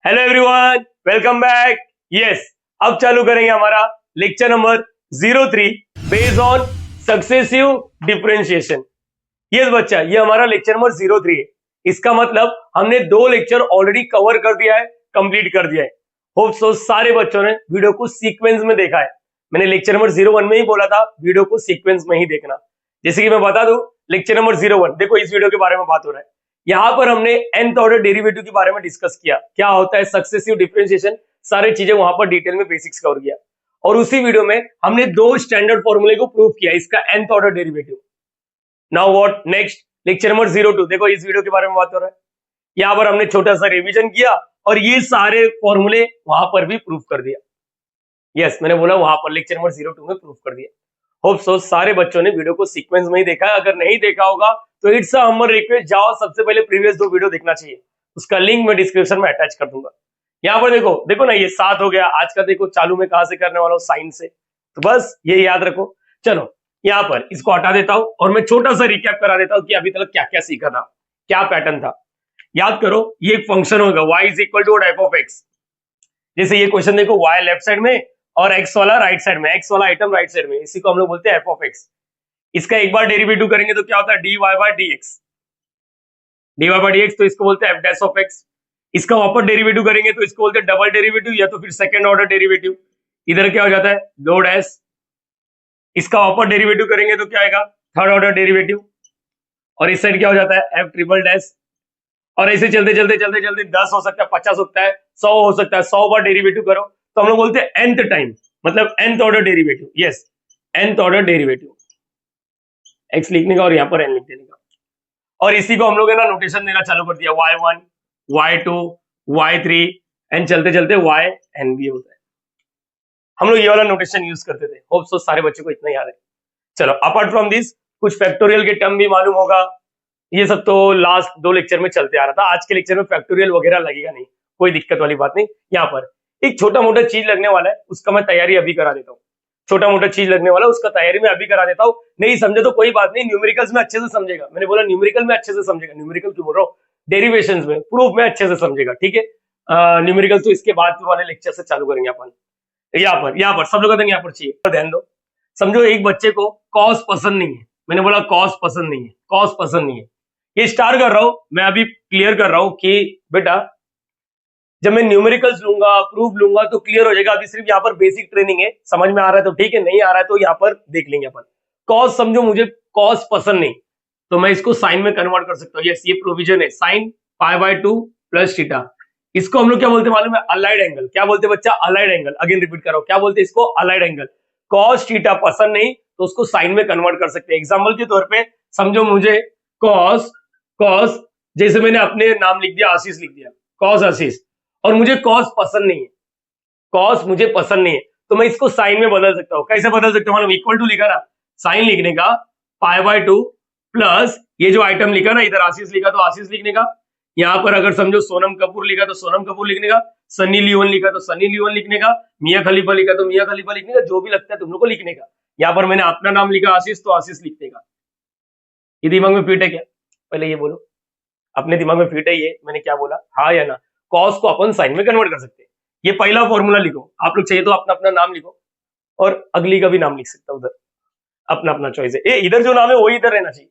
Hello everyone, welcome back. Yes, अब चालू करेंगे हमारा lecture number 03 based on successive differentiation. Yes बच्चा, ये हमारा लेक्चर नंबर 03 है। इसका मतलब हमने 2 लेक्चर ऑलरेडी कवर कर दिया है, कंप्लीट कर दिया है। होप सो सारे बच्चों ने वीडियो को सीक्वेंस में देखा है। मैंने लेक्चर नंबर 01 में ही बोला था वीडियो को सीक्वेंस में ही देखना। जैसे कि मैं बता दूं, लेक्चर नंबर 01 देखो, इस वीडियो के बारे में बात हो रहा है। यहां पर हमने nth ऑर्डर डेरिवेटिव के बारे में डिस्कस किया, क्या होता है सक्सेसिव डिफरेंशिएशन, सारी चीजें वहां पर डिटेल में बेसिक्स कवर किया। और उसी वीडियो में हमने 2 स्टैंडर्ड फॉर्मूले को प्रूव किया, इसका nth order derivative. Now what next, lecture number 02 देखो, इस वीडियो के बारे में बात हो रहा है। यहां पर हमने छोटा सा रिवीजन किया और ये सारे फॉर्मूले वहां पर भी प्रूव कर दिया। यस, मैंने बोला वहां पर लेक्चर नंबर 02 में प्रूव कर दिया। होप सो सारे बच्चों ने वीडियो को सीक्वेंस में ही देखा है। अगर नहीं देखा होगा तो इट्स अ हम्बल रिक्वेस्ट, जाओ सबसे पहले प्रीवियस 2 वीडियो देखना चाहिए, उसका लिंक मैं डिस्क्रिप्शन में अटैच कर दूंगा। यहाँ पर देखो देखो ना, ये 7 हो गया। आज का देखो चालू में कहां से करने वाला हूँ, साइन से, तो बस ये याद रखो। चलो यहाँ पर इसको हटा देता हूं और मैं छोटा सा रिकैप करा देता हूँ कि अभी तक क्या क्या सीखा था, क्या पैटर्न था। याद करो, ये एक फंक्शन होगा y is equal to F of X. जैसे ये क्वेश्चन देखो, y लेफ्ट साइड में और x वाला राइट साइड में, x वाला आइटम राइट साइड में, इसी को हम लोग बोलते हैं एफ ऑफ एक्स। इसका एक बार डेरिवेटिव करेंगे तो क्या होता है, dy by dx, dy by dx, तो इसको बोलते हैं एफ डैश ऑफ एक्स। इसका वापस डेरिवेटिव करेंगे तो इसको बोलते हैं डबल डेरिवेटिव या तो फिर सेकंड ऑर्डर डेरिवेटिव। इधर क्या हो जाता है, दो डैश। इसका वापस डेरिवेटिव करेंगे तो क्या आएगा, थर्ड ऑर्डर डेरिवेटिव। और इस साइड क्या हो जाता है, एफ ट्रिपल डैश। और ऐसे चलते चलते चलते चलते 10 हो सकता है, 50 हो सकता है, 100 हो सकता है। 100 बार डेरिवेटिव करो तो हम लोग बोलते हैं nth टाइम, मतलब nth order derivative. Yes, nth order derivative, x लिखने का और यहाँ पर n लिख देने का। और इसी को हम लोग है ना नोटेशन देना चालू कर दिया, y1 y2 y3 एंड चलते चलते yn भी होता है। हम लोग ये वाला नोटेशन यूज करते थे। होप सो सारे बच्चों को इतना याद है। चलो, अपार्ट फ्रॉम दिस कुछ फैक्टोरियल के टर्म भी मालूम होगा। ये सब तो लास्ट 2 लेक्चर में चलते आ रहा था। आज के लेक्चर में फैक्टोरियल वगैरह लगेगा नहीं, कोई दिक्कत वाली बात नहीं। यहाँ पर एक छोटा मोटा चीज लगने वाला है, उसका मैं तैयारी अभी करा देता हूँ। छोटा मोटा चीज लगने वाला है, उसका तैयारी मैं अभी करा देता हूँ। नहीं समझे तो कोई बात नहीं, न्यूमेरिकल्स में अच्छे से समझेगा। मैंने बोला न्यूमेरिकल में अच्छे से समझेगा, न्यूमेरिकल क्यों बोल रहा हूँ, डेरिवेशंस में, प्रूफ में अच्छे से समझेगा। ठीक है, न्यूमेरिकल तो इसके बाद वाले लेक्चर से चालू करेंगे अपन। यहाँ पर सब लोग यहाँ पर चाहिए, ध्यान दो। समझो एक बच्चे को कॉस पसंद नहीं है, मैंने बोला कॉस पसंद नहीं है, कॉस पसंद नहीं है। ये स्टार कर रहा हूं मैं, अभी क्लियर कर रहा हूं कि बेटा जब मैं न्यूमेरिकल्स लूंगा, प्रूफ लूंगा तो क्लियर हो जाएगा। अभी सिर्फ यहाँ पर बेसिक ट्रेनिंग है, समझ में आ रहा है तो ठीक है, नहीं आ रहा है तो यहाँ पर देख लेंगे अपन। कॉस समझो मुझे कॉस पसंद नहीं, तो मैं इसको साइन में कन्वर्ट कर सकता हूँ। यस, ये प्रोविजन है, साइन π/2 प्लस थीटा। इसको हम लोग क्या बोलते हैं मालूम है, अलाइड एंगल। क्या बोलते हैं बच्चा, अलाइड एंगल। अगेन रिपीट कर रहा हूं, क्या बोलते हैं इसको, अलाइड एंगल। कॉस थीटा पसंद नहीं तो उसको साइन में कन्वर्ट कर सकते हैं। एग्जाम्पल के तौर पे समझो मुझे कॉस जैसे मैंने अपने नाम लिख दिया, आशीष लिख दिया, कॉस आशीष, और मुझे कॉस पसंद नहीं है, कॉस मुझे पसंद नहीं है, तो मैं इसको साइन में बदल सकता हूँ। कैसे बदल सकता हूँ मालूम, इक्वल टू लिखा ना, साइन लिखने का π/2 प्लस ये जो आइटम लिखा ना, इधर आशीष लिखा तो आशीष लिखने का, यहाँ पर अगर समझो सोनम कपूर लिखा तो सोनम कपूर लिखने का, सनी लियोन लिखा तो सनी लियोन लिखने का, मियां खलीफा लिखा तो मियां खलीफा लिखने का, जो भी लगता है तुम लोग को लिखने का। यहाँ पर मैंने अपना नाम लिखा आशीष तो आशीष लिखने का। ये दिमाग में फिट है क्या, पहले ये बोलो, अपने दिमाग में फिट है ये मैंने क्या बोला, हाँ या ना। कॉस को अपन साइन में कन्वर्ट कर सकते हैं। ये पहला फॉर्मूला लिखो, आप लोग चाहिए तो अपना अपना नाम लिखो और अगली का भी नाम लिख सकता उधर, अपना अपना चॉइस है। इधर जो नाम है वही इधर रहना चाहिए,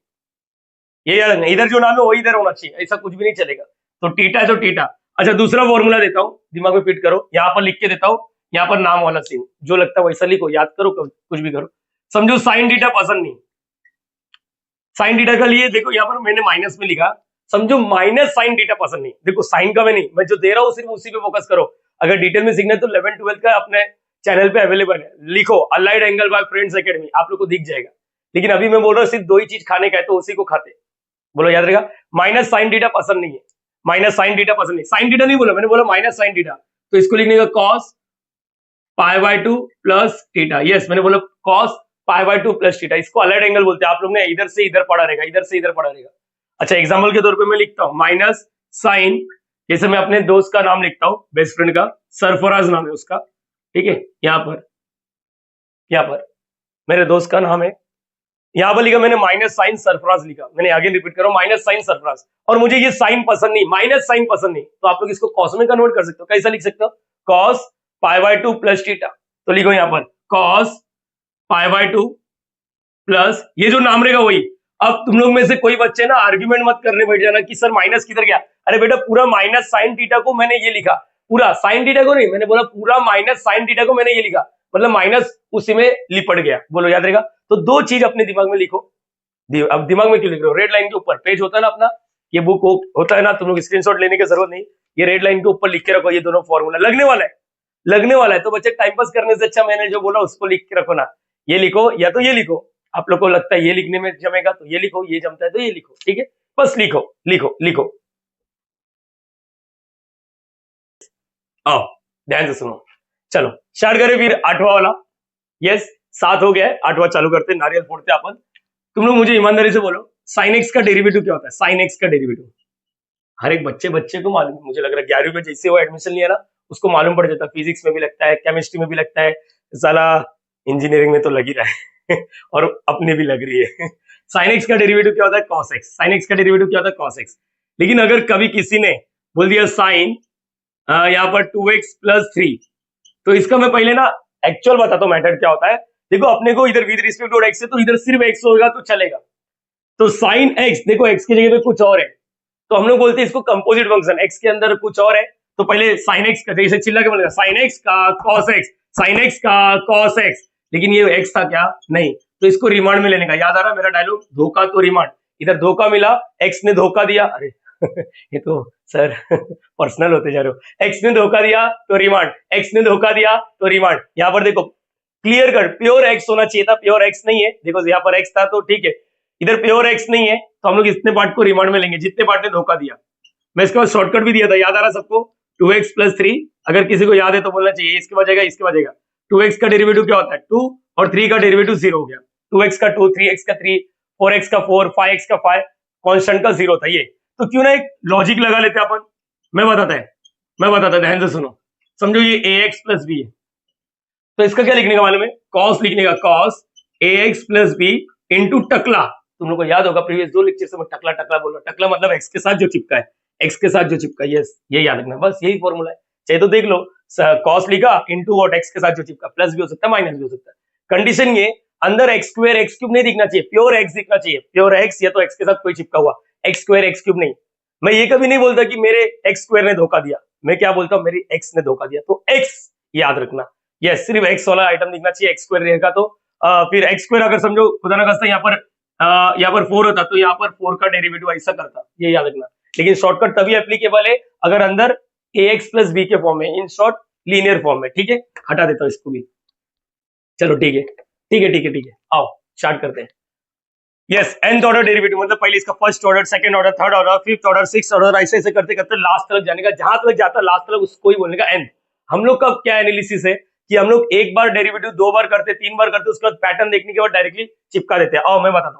ये याद नहीं, इधर जो नाम है वही इधर होना चाहिए, ऐसा कुछ भी नहीं चलेगा। तो टीटा है तो टीटा। अच्छा, दूसरा फॉर्मूला देता हूँ, दिमाग में फिट करो, यहाँ पर लिख के देता हूँ, यहाँ पर नाम वाला सीन जो लगता है वैसा लिखो, याद करो, कुछ भी करो। समझो साइन थीटा पसंद नहीं, साइन थीटा का लिए देखो यहाँ पर मैंने माइनस में लिखा, समझो माइनस साइन थीटा पसंद नहीं। देखो साइन का मैं नहीं, मैं जो दे रहा हूँ सिर्फ उसी पे फोकस करो। अगर डिटेल में सीखना है तो 11-12 का अपने चैनल पे अवेलेबल है, लिखो allied angle by friends academy, आप लोग को दिख जाएगा। लेकिन अभी मैं बोल रहा हूँ सिर्फ 2 ही चीज खाने का है तो उसी को खाते। बोलो याद रहेगा, माइनस साइन थीटा पसंद नहीं है, माइनस साइन थीटा पसंद नहीं, साइन थीटा नहीं बोला मैंने, बोला माइनस साइन थीटा, तो इसको लिखने का कॉस π/2 प्लस थीटा। यस, मैंने बोला कॉस π/2 प्लस थीटा, इसको अलाइड एंगल बोलते हैं। आप लोग ने इधर से इधर पढ़ा रहेगा, इधर से इधर पढ़ा रहेगा। अच्छा, एग्जाम्पल के तौर पे मैं लिखता हूँ माइनस साइन, जैसे मैं अपने दोस्त का नाम लिखता हूँ, बेस्ट फ्रेंड का, सरफराज नाम है उसका, ठीक है, यहाँ पर मेरे दोस्त का नाम है, यहां पर लिखा मैंने माइनस साइन सरफराज लिखा, मैंने आगे रिपीट कर रहा हूं माइनस साइन सरफराज, और मुझे ये साइन पसंद नहीं, माइनस साइन पसंद नहीं, तो आप लोग इसको कॉस में कन्वर्ट कर सकते हो। कैसा लिख सकते हो? Cos pi by 2 plus theta. तो लिखो यहां पर कॉस पाई बाय 2 प्लस ये जो नाम रहेगा वही। अब तुम लोग में से कोई बच्चे ना आर्ग्यूमेंट मत करने बैठ जाना कि सर माइनस किधर गया। अरे बेटा पूरा माइनस साइन थीटा को मैंने ये लिखा, पूरा साइन थीटा को नहीं, मैंने बोला पूरा माइनस साइन थीटा को मैंने ये लिखा, मतलब माइनस उसी में लिपट गया। बोलो याद रहेगा? तो दो चीज अपने दिमाग में लिखो। अब दिमाग में क्यों लिख रहे हो? रेड लाइन के ऊपर पेज होता है ना अपना, ये बुक होता है ना, तुम लोग स्क्रीनशॉट लेने की जरूरत नहीं, ये रेड लाइन के ऊपर लिख के रखो, ये दोनों फॉर्मूला लगने वाला है, लगने वाला है। तो बच्चे टाइम पास करने से अच्छा मैंने जो बोला उसको लिख के रखो ना, ये लिखो या तो ये लिखो। आप लोग को लगता है ये लिखने में जमेगा तो ये लिखो, ये जमता है तो ये लिखो, ठीक है? बस लिखो लिखो लिखो। आओ ध्यान से सुनो, चलो स्टार्ट करें फिर आठवां वाला। यस 7 हो गया है, आठवां चालू करते हैं, नारियल फोड़ते हैं अपन। तुम लोग मुझे ईमानदारी से बोलो साइन एक्स का डेरिवेटिव क्या होता है? साइन एक्स का डेरिवेटिव हर एक बच्चे को मालूम है, मुझे लग रहा है 11वीं में जैसे वो एडमिशन लिया ना उसको मालूम पड़ जाता है, फिजिक्स में भी लगता है, केमिस्ट्री में भी लगता है, साला इंजीनियरिंग में तो लग ही रहा है और अपने भी लग रही है। साइन एक्स का डेरिवेटिव क्या होता है? Cos x. साइन एक्स का डेरिवेटिव क्या होता है? Cos x. लेकिन अगर कभी किसी ने बोल दिया साइन यहाँ पर 2x प्लस 3, तो इसका मैं पहले ना एक्चुअल बताता हूँ मैथड क्या होता है। देखो अपने को इधर विद रिस्पेक्ट टू एक्स है तो इधर सिर्फ एक्स होगा तो चलेगा, तो साइन एक्स देखो एक्स की जगह पे कुछ और है, तो हम लोग बोलते हैं इसको कंपोजिट फंक्शन, एक्स के अंदर कुछ और है, तो पहले साइन एक्स का जैसे चिल्ला के बोलेगा साइन एक्स का कॉस एक्स, साइन एक्स का कॉस एक्स, लेकिन ये एक्स था क्या? नहीं, तो इसको रिमांड में लेने का। याद आ रहा मेरा डायलॉग, धोखा तो रिमांड, इधर धोखा मिला, एक्स ने धोखा दिया, अरे ये तो सर पर्सनल होते जा रहे हो, एक्स ने धोखा दिया तो रिमांड, एक्स ने धोखा दिया तो रिमांड। यहाँ पर देखो क्लियर कट प्योर एक्स होना चाहिए था, प्योर एक्स नहीं है, देखो यहाँ पर एक्स था तो ठीक है, इधर प्योर एक्स नहीं है तो हम लोग इतने पार्ट को रिमांड में लेंगे जितने पार्ट ने धोखा दिया। मैं इसके बाद शॉर्टकट भी दिया था, याद आ रहा सबको? 2x प्लस 3, अगर किसी को याद है तो बोलना चाहिए, इसके बचेगा इसके बचेगा। 2x का डेरिवेटिव क्या होता है? 2, और 3 का डेरिवेटिव 0 हो गया। 2x का 2, 3x का 3, 4x का 4, 5x का 5, कांस्टेंट का 0 था ये। तो क्यों ना एक लॉजिक लगा लेते अपन, मैं बताता ध्यान से सुनो। समझो ये ax प्लस b है, तो इसका क्या लिखने का मालूम है? कॉस लिखने का, cos ax plus b into टकला। तुम लोग को याद होगा प्रीवियस 2 लेक्चर से मैं टकला टकला बोल रहा हूं, टकला मतलब एक्स के साथ जो चिपका है, एक्स के साथ जो चिपका है, यस ये याद रखना, बस यही फॉर्मूला है। चाहे तो देख लो कॉस लिखा इंटू और एक्स के साथ जो चिपका, प्लस भी हो सकता है माइनस भी हो सकता है। कंडीशन ये अंदर एक्स स्क्वायर एक्स क्यूब नहीं दिखना चाहिए, प्योर एक्स दिखना चाहिए, प्योर एक्स या तो एक्स के साथ कोई चिपका हुआ, एक्स स्क्वायर एक्स क्यूब नहीं। मैं ये कभी नहीं बोलता कि मेरे एक्स स्क्वायर ने धोखा दिया, मैं क्या बोलता हूँ मेरी एक्स ने धोखा दिया, तो एक्स याद रखना, यस सिर्फ एक्स वाला आइटम दिखना चाहिए, एक्स स्क्वायर रहेगा तो फिर एक्स स्क्वायर अगर समझो खुदा ना खास्ता यहाँ पर 4 होता तो यहाँ पर 4 का डेरिवेटिव ऐसा करता, ये याद रखना। लेकिन शॉर्टकट तभी एप्लीकेबल है अगर अंदर ax प्लस b के फॉर्म में, इन शॉर्ट लीनियर फॉर्म में, ठीक है? हटा देता हूँ इसको भी, चलो ठीक है, आओ स्टार्ट करते हैं। यस nth ऑर्डर डेरिवेटिव मतलब पहले इसका first order, second order, third order, fifth order, sixth order, ऐसे ऐसे करते करते लास्ट तक जाने का, जहां तक जाता लास्ट तक उसको ही बोलने का nth। हम लोग का क्या एनालिसिस है कि हम लोग एक बार डेरिवेटिव 2 बार करते, 3 बार करते, उसके बाद पैटर्न देखने के बाद डायरेक्टली चिपका देते हैं। आओ मैं बताता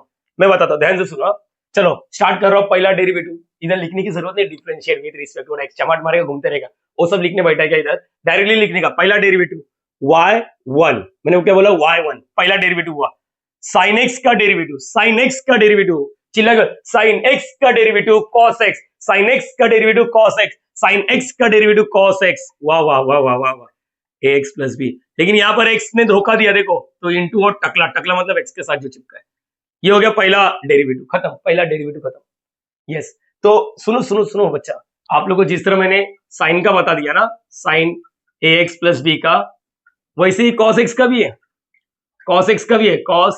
हूँ ध्यान से सुनो। चलो स्टार्ट कर रहा हूँ, पहला डेरिवेटिव, इधर लिखने की जरूरत नहीं, differentiate with respect to x, चमाट मारेगा घूमते रहेगा, वो सब लिखने बैठा है क्या? इधर डायरेक्टली लिखने का, पहला डेरिवेटिव y1, मैंने क्या बोला? y1 पहला डेरिवेटिव हुआ। साइन एक्स का डेरिवेटिव, साइन एक्स का डेरिवेटिव, चिल्ला कर, साइन एक्स का derivative cos x, sine x का derivative cos x, sine x का डेरिवेटिव कॉस एक्स, वाह वाह वाह वाह वाह वाह, ax प्लस b। लेकिन यहाँ पर x ने धोखा दिया देखो, तो इंटू और टकला, टकला मतलब x के साथ जो चिपका है, ये हो गया पहला डेरिवेटिव खत्म, पहला डेरिवेटिव खत्म। यस तो सुनो सुनो सुनो बच्चा, आप लोग को जिस तरह मैंने साइन का बता दिया ना, साइन ax प्लस b का, वैसे ही cos x का भी है, cos x का भी है, cos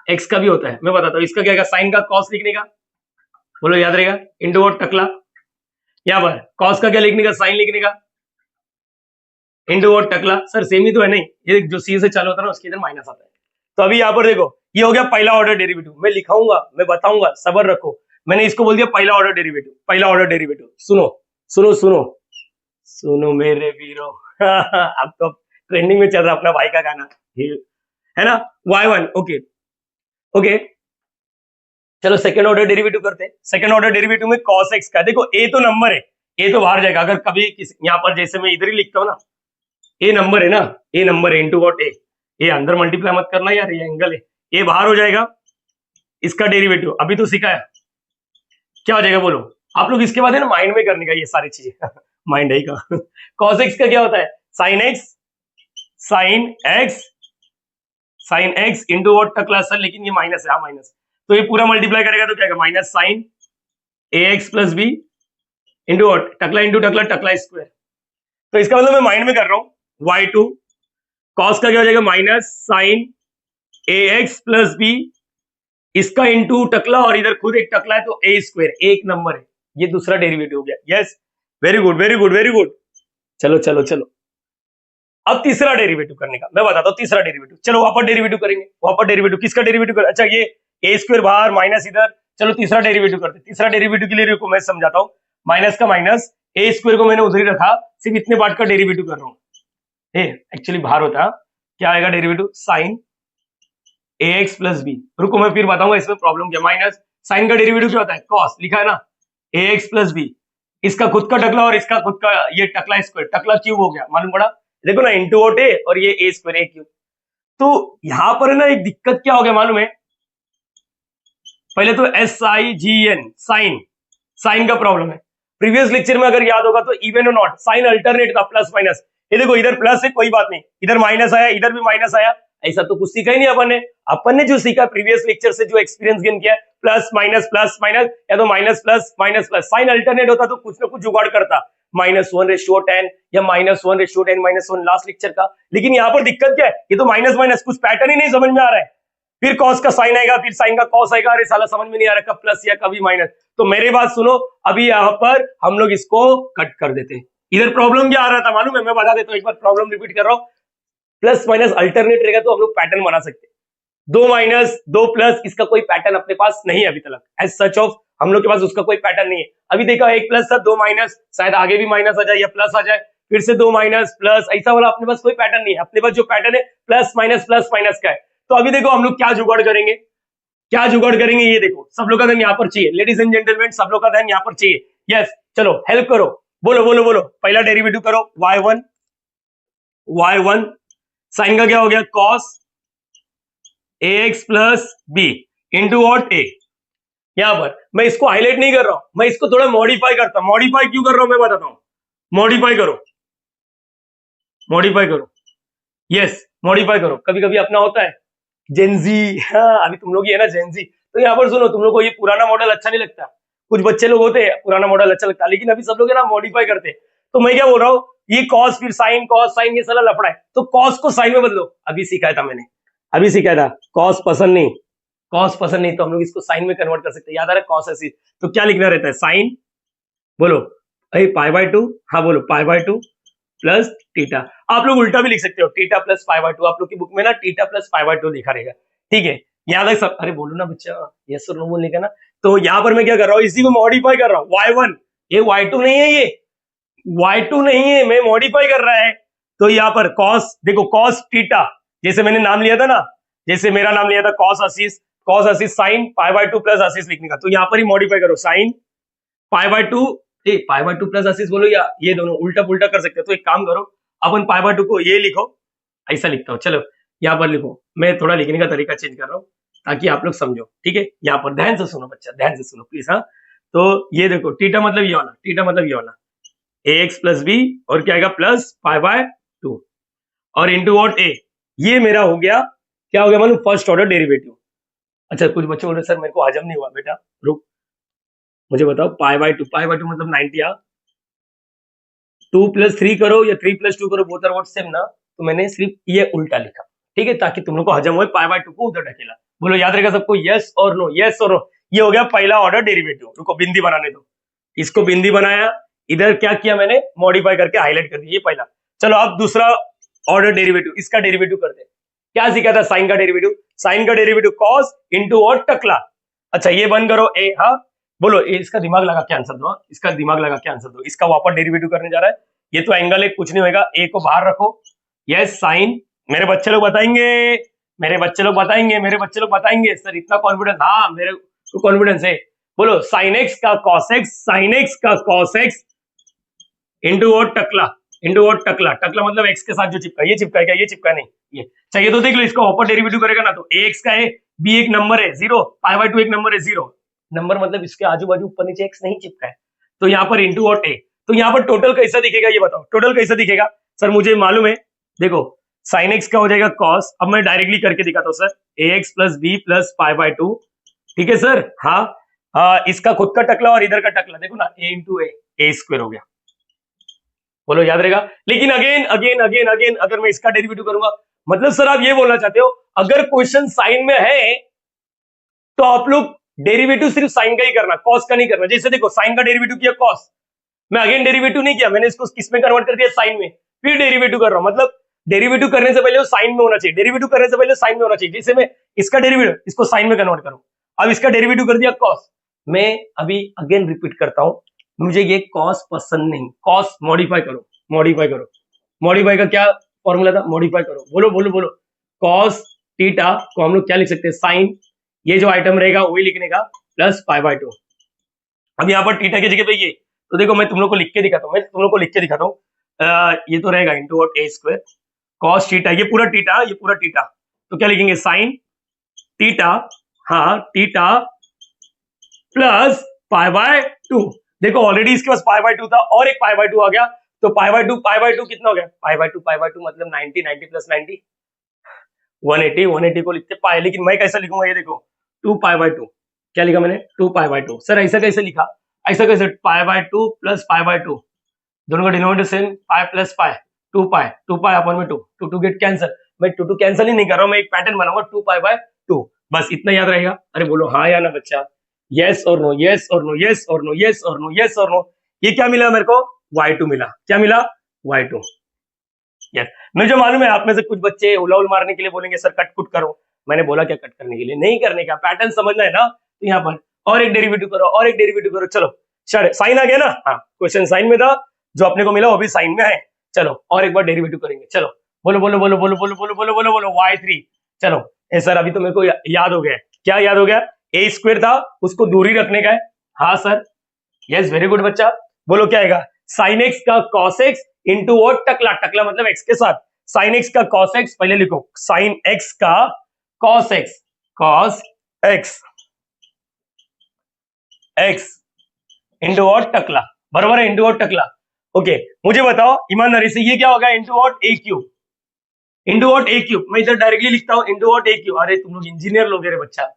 x का भी होता है। मैं बताता हूँ इसका क्या, साइन का cos लिखने का, बोलो याद रहेगा, इंटू और टकला। यहाँ पर cos का क्या लिखने का? साइन लिखने का, इंटू और टकला। सर सेम ही तो है, नहीं ये जो सी से चालू होता है ना उसके इधर माइनस आता है। तो अभी यहाँ पर देखो ये हो गया पहला ऑर्डर डेरिवेटिव, मैं लिखाऊंगा, मैं बताऊंगा, सब्र रखो। मैंने इसको बोल दिया पहला ऑर्डर डेरिवेटिव, पहला ऑर्डर डेरिवेटिव। सुनो सुनो सुनो सुनो मेरे वीरो अब तो ट्रेंडिंग में चल रहा अपना भाई का गाना है ना, y1। ओके ओके चलो सेकंड ऑर्डर डेरिवेटिव करते हैं। सेकंड ऑर्डर डेरिवेटिव में cos x का, देखो a तो नंबर है, a तो बाहर जाएगा, अगर कभी यहाँ पर जैसे मैं इधर ही लिखता हूँ ना, a नंबर है ना, a नंबर है इंटू वॉट a, ये अंदर मल्टीप्लाई मत करना यार, ये एंगल है, a बाहर हो जाएगा, इसका डेरिवेटिव अभी तो सीखा है, क्या हो जाएगा बोलो आप लोग। इसके बाद है ना माइंड में करने का ये सारी चीजें माइंड है का cos x का क्या होता है, sin x, sin x into what टकला सर, लेकिन ये माइनस है, हाँ माइनस, तो ये पूरा मल्टीप्लाई करेगा तो क्या आएगा, minus sine A x plus B into what टकला इंटू टकला टकला स्क्वायर। तो इसका मतलब मैं माइंड में कर रहा हूं y2 cos का क्या हो जाएगा, minus sine A x plus B, इसका इंटू टकला और इधर खुद एक टकला है तो ए स्क्वायर, एक नंबर है, ये दूसरा डेरिवेटिव हो गया। Yes, very good very good very good. चलो चलो चलो, अब तीसरा डेरिवेटिव करने का मैं बताता हूँ। तीसरा डेरिवेटिव, चलो वापस डेरिवेटिव करेंगे, वापस डेरिवेटिव किसका डेरिवेटिव कर, अच्छा ये ए स्क्वायर बाहर माइनस इधर, चलो तीसरा डेरिवेटिव करते हैं। तीसरा डेरिवेटिव के लिए रुको मैं समझाता हूँ, माइनस का माइनस, ए स्क्वायर को मैंने उधर ही रखा, सिर्फ इतने पार्ट का डेरिवेटिव कर रहा हूँ, एक्चुअली बाहर होता क्या आएगा derivative, sign A x plus B, रुको मैं फिर बताऊंगा इसमें प्रॉब्लम क्या। माइनस साइन का डेरिवेटिव क्या होता है, कॉस, लिखा है ना, ए एक्स प्लस बी, इसका खुद का टकला और इसका खुद का ये टकला स्क्वायर, टकला क्यूब हो गया, मालूम पड़ा, देखो ना इंटू वोट ए और ये ए स्क्वायर ए क्यूब। तो यहां पर ना एक दिक्कत क्या हो गया मालूम है, पहले तो S I G N sine, sine का प्रॉब्लम है। प्रीवियस लेक्चर में अगर याद होगा तो इवन और नॉट, साइन अल्टरनेट था, प्लस माइनस, ये देखो इधर प्लस है कोई बात नहीं, इधर माइनस आया, इधर भी माइनस आया, ऐसा तो कुछ सीखा ही नहीं अपन ने जो सीखा प्रीवियस लेक्चर से, जो एक्सपीरियंस गेन किया, प्लस माइनस या तो माइनस प्लस, साइन अल्टरनेट होता तो कुछ ना कुछ जुगाड़ करता, -1:10 या -1:10 लास्ट लेक्चर का। लेकिन यहाँ पर दिक्कत क्या है, ये तो माइनस माइनस, कुछ पैटर्न ही नहीं समझ में आ रहा है, फिर कॉस का साइन आएगा, फिर साइन का कॉस आएगा, अरे साला समझ में नहीं आ रहा कब प्लस या कभी माइनस। तो मेरी बात सुनो, अभी यहाँ पर हम लोग इसको कट कर देते हैं। इधर प्रॉब्लम क्या आ रहा था मालूम है, मैं बता देता हूँ, एक बार प्रॉब्लम रिपीट कर रहा हूँ। प्लस माइनस अल्टरनेट रहेगा तो हम लोग पैटर्न बना सकते हैं, 2 माइनस 2 प्लस, इसका कोई पैटर्न अपने पास नहीं है अभी तक, एज सच ऑफ हम लोग के पास उसका कोई पैटर्न नहीं है। अभी देखा, एक प्लस था, 2 माइनस, शायद आगे भी माइनस आ जाए या प्लस आ जाए, फिर से 2 माइनस प्लस, ऐसा वाला अपने पास कोई पैटर्न नहीं है। अपने पास जो पैटर्न है प्लस माइनस का है। तो अभी देखो हम लोग क्या जुगाड़ करेंगे, क्या जुगाड़ करेंगे, ये देखो, सब लोग का ध्यान यहाँ पर चाहिए, लेडीज एंड जेंटलमैन, सब लोग का ध्यान यहाँ पर चाहिए। यस, चलो हेल्प करो, बोलो बोलो बोलो, पहला डेरिवेटिव करो, y1 साइन का क्या हो गया, cos ax plus B into what A. यहां पर मैं इसको हाईलाइट नहीं कर रहा हूं, मैं इसको थोड़ा मॉडिफाई करता हूं। मॉडिफाई क्यों कर रहा हूं मैं बताता हूं, मॉडिफाई करो, मॉडिफाई करो, यस मॉडिफाई करो। कभी कभी अपना होता है जेनजी, हाँ अभी तुम लोग ही है ना जेनजी, तो यहाँ पर सुनो, तुम लोग को ये पुराना मॉडल अच्छा नहीं लगता, कुछ बच्चे लोग होते हैं पुराना मॉडल अच्छा लगता है, लेकिन अभी सब लोग है ना मॉडिफाई करते हैं। तो मैं क्या बोल रहा हूँ, ये कॉस फिर साइन, कॉस साइन, ये साला लफड़ा है, तो कॉस को साइन में बदलो, अभी सिखाया था मैंने, अभी सिखाया था। कॉस पसंद नहीं, कॉस पसंद नहीं, तो हम लोग इसको साइन में कन्वर्ट कर सकते हैं, याद आ रहा है, कॉस ऐसी, तो क्या लिखना रहता है, साइन, बोलो π/2, हाँ बोलो π/2 प्लस थीटा। आप लोग उल्टा भी लिख सकते हो, थीटा प्लस π/2, आप लोग की बुक में ना थीटा प्लस पा/2 लिखा रहेगा, ठीक है, याद है सब। अरे बोलो ना बच्चा, यस और नो बोलने का ना। तो यहाँ पर मैं क्या कर रहा हूँ, इसी को मॉडिफाई कर रहा हूँ, y1, ये y2 नहीं है, ये y2 नहीं है, मैं मॉडिफाई कर रहा है। तो यहाँ पर cos, देखो cos थीटा, जैसे मैंने नाम लिया था ना, जैसे मेरा नाम लिया था cos आशीष साइन π/2 प्लस आशीष लिखने का, तो यहाँ पर ही मॉडिफाई करो, साइन π/2, π/2 प्लस आशीष बोलो, या ये दोनों उल्टा पुल्टा कर सकते हो। तो एक काम करो, अपन π/2 को ये लिखो, ऐसा लिखता हूँ, चलो यहाँ पर लिखो, मैं थोड़ा लिखने का तरीका चेंज कर रहा हूँ ताकि आप लोग समझो, ठीक है। यहाँ पर ध्यान से सुनो बच्चा, ध्यान से सुनो प्लीज, हाँ। तो ये देखो, थीटा मतलब ये वाला, थीटा मतलब ये वाला, ax प्लस बी और क्या आएगा प्लस π/2 और इंटू वॉट ए, ये मेरा हो गया, क्या हो गया मालूम, फर्स्ट ऑर्डर डेरिवेटिव। अच्छा कुछ बच्चे बोल रहे सर मेरे को हजम नहीं हुआ, बेटा रुक, मुझे बताओ π/2 मतलब 90, 2 + 3 करो या 3 + 2 करो, बोथ आर व्हाट सेम ना, तो मैंने सिर्फ ये उल्टा लिखा, ठीक है, ताकि तुम लोग को हजम हो, π/2 को उधर ढकेला। बोलो याद रहेगा सबको, यस और नो, यस और नो। ये हो गया पहला ऑर्डर डेरिवेटिव, रुको बिंदी बनाने दो, इसको बिंदी बनाया, इधर क्या किया मैंने, मॉडिफाई करके हाईलाइट कर दिया, ये पहला। चलो अब दूसरा ऑर्डर डेरिवेटिव, इसका डेरिवेटिव करते हैं। क्या सीखा था, साइन का डेरिवेटिव, साइन का डेरिवेटिव कॉस इंटू और टकला। अच्छा ये बंद करो ए, हाँ बोलो, इसका दिमाग लगा के आंसर दो, इसका दिमाग लगा के आंसर दो, इसका वापस डेरिवेटिव करने जा रहा है। ये तो एंगल है, कुछ नहीं होगा, ए को बाहर रखो, यस साइन, मेरे बच्चे लोग बताएंगे, मेरे बच्चे लोग बताएंगे, मेरे बच्चे लोग बताएंगे, सर इतना कॉन्फिडेंस, हाँ मेरे को कॉन्फिडेंस है। बोलो साइन एक्स का कॉस एक्स, साइन एक्स का कॉस एक्स इंटू और टकला, इंटू वॉट टकला, टकला मतलब एक्स के साथ जो चिपका, ये चिपका है क्या, ये चिपका नहीं, ये चाहिए तो देख लो, इसका ऊपर डेरिवेटिव करेगा ना तो ए एक्स का है, बी एक नंबर है जीरो, पाई बाय टू एक नंबर है जीरो, नंबर मतलब इसके आजू बाजू ऊपर नीचे एक्स नहीं चिपका है, तो यहाँ पर इंटू वॉट ए, तो यहाँ पर टोटल कैसा दिखेगा ये बताओ, टोटल कैसा दिखेगा सर, मुझे मालूम है, देखो साइन एक्स का हो जाएगा कॉस, अब मैं डायरेक्टली करके दिखाता हूँ sir, A x plus B plus pi by two, ठीक है सर, हाँ इसका खुद का टकला और इधर का टकला देखो ना, ए इंटू ए स्क्वायर हो गया, बोलो याद रहेगा। लेकिन अगेन अगेन अगेन अगेन अगर मैं इसका डेरिवेटिव करूंगा, मतलब सर आप ये बोलना चाहते हो अगर क्वेश्चन साइन में है तो आप लोग डेरिवेटिव सिर्फ साइन का ही करना, कॉस का नहीं करना, जैसे देखो साइन का डेरिवेटिव किया कॉस, मैं अगेन डेरिवेटिव नहीं किया, मैंने इसको किस में कन्वर्ट कर दिया, साइन में, फिर डेरिवेटिव कर रहा हूं, मतलब डेरिवेटिव करने से पहले वो साइन में होना चाहिए, डेरिवेटिव करने से पहले साइन में होना चाहिए, जैसे मैं इसका डेरिवेटिव इसको साइन में कन्वर्ट करूं, अब इसका डेरिवेटिव कर दिया कॉस, मैं अभी अगेन रिपीट करता हूं, मुझे ये कॉस पसंद नहीं, कॉस मॉडिफाई करो, मॉडिफाई करो, मॉडिफाई का क्या फॉर्मूला था, मॉडिफाई करो, बोलो बोलो बोलो, कॉस थीटा को हम लोग क्या लिख सकते हैं, साइन, ये जो आइटम रहेगा वही लिखने का, प्लस पाई बाय टू, अब यहाँ पर थीटा की जगह पे ये, तो देखो मैं तुम लोग को लिख के दिखाता हूँ, मैं तुम लोग को लिख के दिखाता हूँ, ये तो रहेगा into what A square cos theta, ये पूरा थीटा, ये पूरा थीटा, तो क्या लिखेंगे साइन थीटा, हाँ theta plus pi by to, देखो ऑलरेडी इसके पास पाई बाय टू था और एक पाई बाय टू आ गया, तो पाई बाय टू कितना हो गया, पाई बाय टू मतलब 90, 90 प्लस 90 180, 180 को लिखते पाई, लेकिन मैं कैसा लिखूंगा ये देखो 2 पाई बाय टू, क्या लिखा मैंने 2 पाई बाय टू, सर ऐसा कैसे लिखा, ऐसा कैसे पाई by two plus pi by to, दोनों का denominator same, pi plus pi, 2 पाई अपन में 2 टू गेट कैंसिल, मैं टू कैंसिल ही नहीं कर रहा हूं, मैं एक पैटर्न बनाऊंगा 2 पाई बाय टू, बस इतना याद रहेगा, अरे बोलो हाँ या ना बच्चा, यस और नो, यस और नो, यस और नो, यस और नो, यस और नो, ये क्या मिला मेरे को, y2 मिला, क्या मिला y2, यस, मुझे मालूम है आप में से कुछ बच्चे उलाउल मारने के लिए बोलेंगे सर कट कुट करो, मैंने बोला क्या कट करने के लिए, नहीं करने का, पैटर्न समझना है ना, तो यहाँ पर और एक डेरिवेटिव करो और एक डेरिवेटिव करो, चलो साइन आ गया ना, हाँ क्वेश्चन साइन में था, जो अपने को मिला वो भी साइन में है, चलो और एक बार डेरिवेटिव करेंगे, चलो बोलो बोलो बोलो बोलो बोलो बोलो बोलो बोलो बोलो y3, चलो ए सर अभी तो मेरे को याद हो गया, क्या याद हो गया, ए स्क्वायर था उसको दूरी रखने का है, हाँ सर, यस वेरी गुड बच्चा, बोलो क्या आएगा, साइन एक्स का कॉस एक्स इंटू वॉट टकला, टकला मतलब एक्स के साथ, साइन एक्स का कॉस एक्स, पहले लिखो साइन एक्स का cos x x into what टकला, बराबर है इंटू वॉट टकला, ओके मुझे बताओ ईमानदारी से ये क्या होगा, into what A cube, into what A cube, मैं इधर डायरेक्टली लिखता हूं इंटू वॉट ए क्यूब, अरे तुम लोग इंजीनियर लोग है रे बच्चा,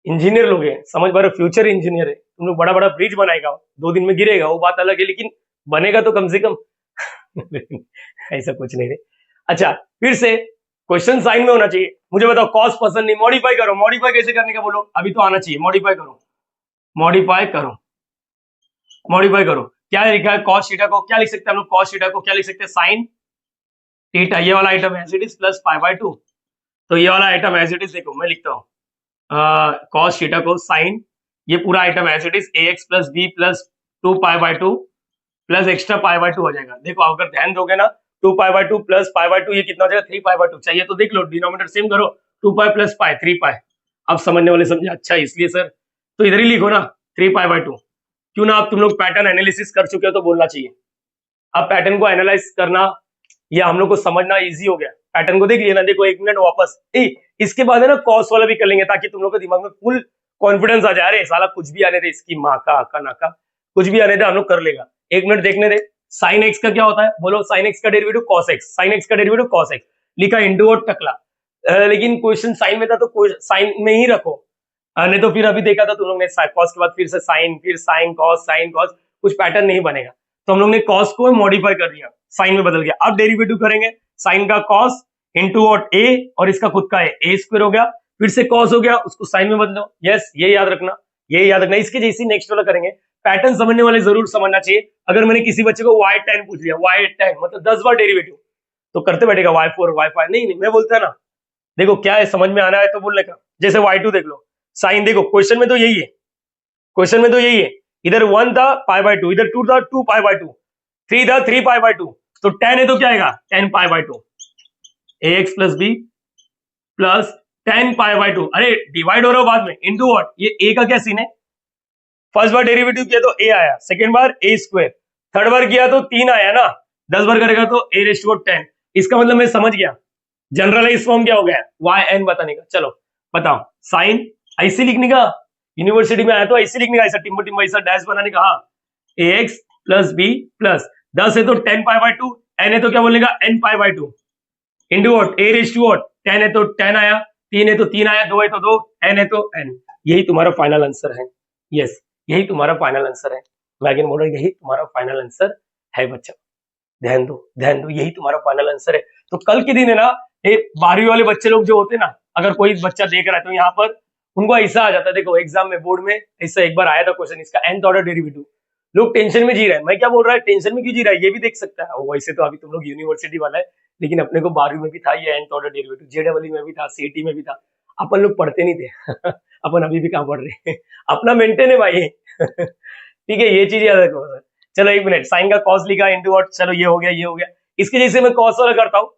इंजीनियर लोग हैं, समझ पा रहे हो, फ्यूचर इंजीनियर है, तुम लोग बड़ा बड़ा ब्रिज बनाएगा, 2 दिन में गिरेगा वो बात अलग है, लेकिन बनेगा तो कम से कम ऐसा कुछ नहीं है। अच्छा फिर से क्वेश्चन साइन में होना चाहिए, मुझे बताओ कॉस पसंद नहीं, मॉडिफाई करो, मॉडिफाई कैसे करने का बोलो, अभी तो आना चाहिए, मॉडिफाई करो मॉडिफाई करो मॉडिफाई करो, क्या लिखा है कॉस थीटा को क्या लिख सकते हैं हम लोग, कॉस थीटा को क्या लिख सकते हैं, साइन थीटा, ये वाला item as it is plus pi by two, तो ये वाला आइटम एज इट इज देखो मैं लिखता हूँ कॉस थीटा को साइन, ये पूरा item as it is A x plus B plus 2 pi by two plus extra pi by two हो जाएगा, देखो अगर ध्यान दोगे ना 2 pi by two plus pi by two, ये कितना हो जाएगा 3 पाई बाय टू, चाहिए तो देख लो डिनोमिनेटर सेम करो, 2 पाई प्लस पाई 3 पाई, अब समझने वाले समझे, अच्छा इसलिए सर तो इधर ही लिखो ना 3 पाई बाय टू, क्यों ना आप तुम लोग पैटर्न एनालिसिस कर चुके हो तो बोलना चाहिए, अब पैटर्न को एनालाइज करना या हम लोग को समझना इजी हो गया, पैटर्न को देख लिया ना, देखो 1 मिनट वापस, इसके बाद है ना कॉस वाला भी कर लेंगे ताकि तुम लोग के दिमाग में फुल कॉन्फिडेंस आ जाए, अरे साला कुछ भी आने दे, इसकी माँ का आका नाका कुछ भी आने दे, हम लोग कर लेगा, 1 मिनट देखने दे, साइन एक्स का क्या होता है बोलो, साइन एक्स का derivative cos x, sine x का डेरिवेटिव कॉस एक्स, लिखा इंटू और टकला, लेकिन क्वेश्चन साइन में था तो साइन में ही रखो, नहीं तो फिर अभी देखा था तुम लोग ने कॉस के बाद फिर से साइन, फिर साइन कॉस, कुछ पैटर्न नहीं बनेगा, तो हम लोग ने कॉस को मॉडिफाई कर दिया, साइन में बदल गया, अब डेरिवेटिव करेंगे, साइन का कॉस इंटू वॉट ए और इसका खुद का है ए स्क्वायर हो गया, फिर से कॉस हो गया उसको साइन में बदलो, यस ये याद रखना, इसके जैसी नेक्स्ट वाला करेंगे, पैटर्न समझने वाले जरूर समझना चाहिए, अगर मैंने किसी बच्चे को y10 पूछ लिया, y10 मतलब 10 बार डेरिवेटिव तो करते बैठेगा y4 y5, नहीं मैं बोलता है ना, देखो क्या है समझ में आना है तो बोलने का, जैसे y2 देख लो, साइन देखो क्वेश्चन में तो यही है, इधर 1 था पाई बाय टू, इधर 2 था 2 पाई बाय टू, 3 था 3 पाई बाय टू, तो 10 है तो क्या आएगा 10 pi by two, A x plus B plus 10 pi by two, अरे डिवाइड हो रहा हो बाद में इनटू व्हाट, ये ए का क्या सीन है, फर्स्ट बार डेरिवेटिव किया तो ए आया, सेकेंड बार ए स्क्वायर, थर्ड बार किया तो 3 आया ना, 10 बार करेगा तो a रेस्ट टू 10। इसका मतलब मैं समझ गया जनरलाइज फॉर्म क्या हो गया वाई एन बताने का। चलो बताओ साइन ऐसे लिखने का, यूनिवर्सिटी में आया तो ऐसे लिखने का, ऐसा टिम्बो टिम्बो ऐसा डैश बनाने का। हाँ ए एक्स प्लस बी प्लस 10 है तो 10 पाई बाय 2, एन है तो क्या बोलेगा n pi by 2 into what A raised to what 10 है तो 10 आया, 3 है तो 3 आया, 2 है तो 2, n है तो n। यही तुम्हारा फाइनल आंसर है। यस यही तुम्हारा फाइनल आंसर है। वैगन बोल रहा यही तुम्हारा फाइनल आंसर है बच्चा। ध्यान दो ध्यान दो, यही तुम्हारा फाइनल आंसर है। तो कल के दिन है ना ये 12वीं वाले बच्चे लोग जो होते हैं ना, अगर कोई बच्चा देख रहा है तो यहाँ पर उनको ऐसा आ जाता है। देखो एग्जाम में बोर्ड में ऐसा एक बार आया था क्वेश्चन, इसका nth ऑर्डर डेरिवेटिव। लोग टेंशन में जी रहे हैं। मैं क्या बोल रहा है टेंशन में क्यों जी रहा है ये भी देख सकता है। वैसे तो अभी तुम लोग यूनिवर्सिटी वाला है, लेकिन अपने को 12वीं में भी था ये nth ऑर्डर डेरिवेटिव, जेडब्ल्यू में भी था, सीटी में भी था। अपन लोग पढ़ते नहीं थे अपन अभी भी कहाँ पढ़ रहे हैं अपना मेंटेन है भाई ठीक है ये चीज याद रखो। चलो एक मिनट, साइन का कॉस लिखा इंटू व्हाट, चलो ये हो गया ये हो गया। इसके जैसे मैं कॉस वाला करता हूँ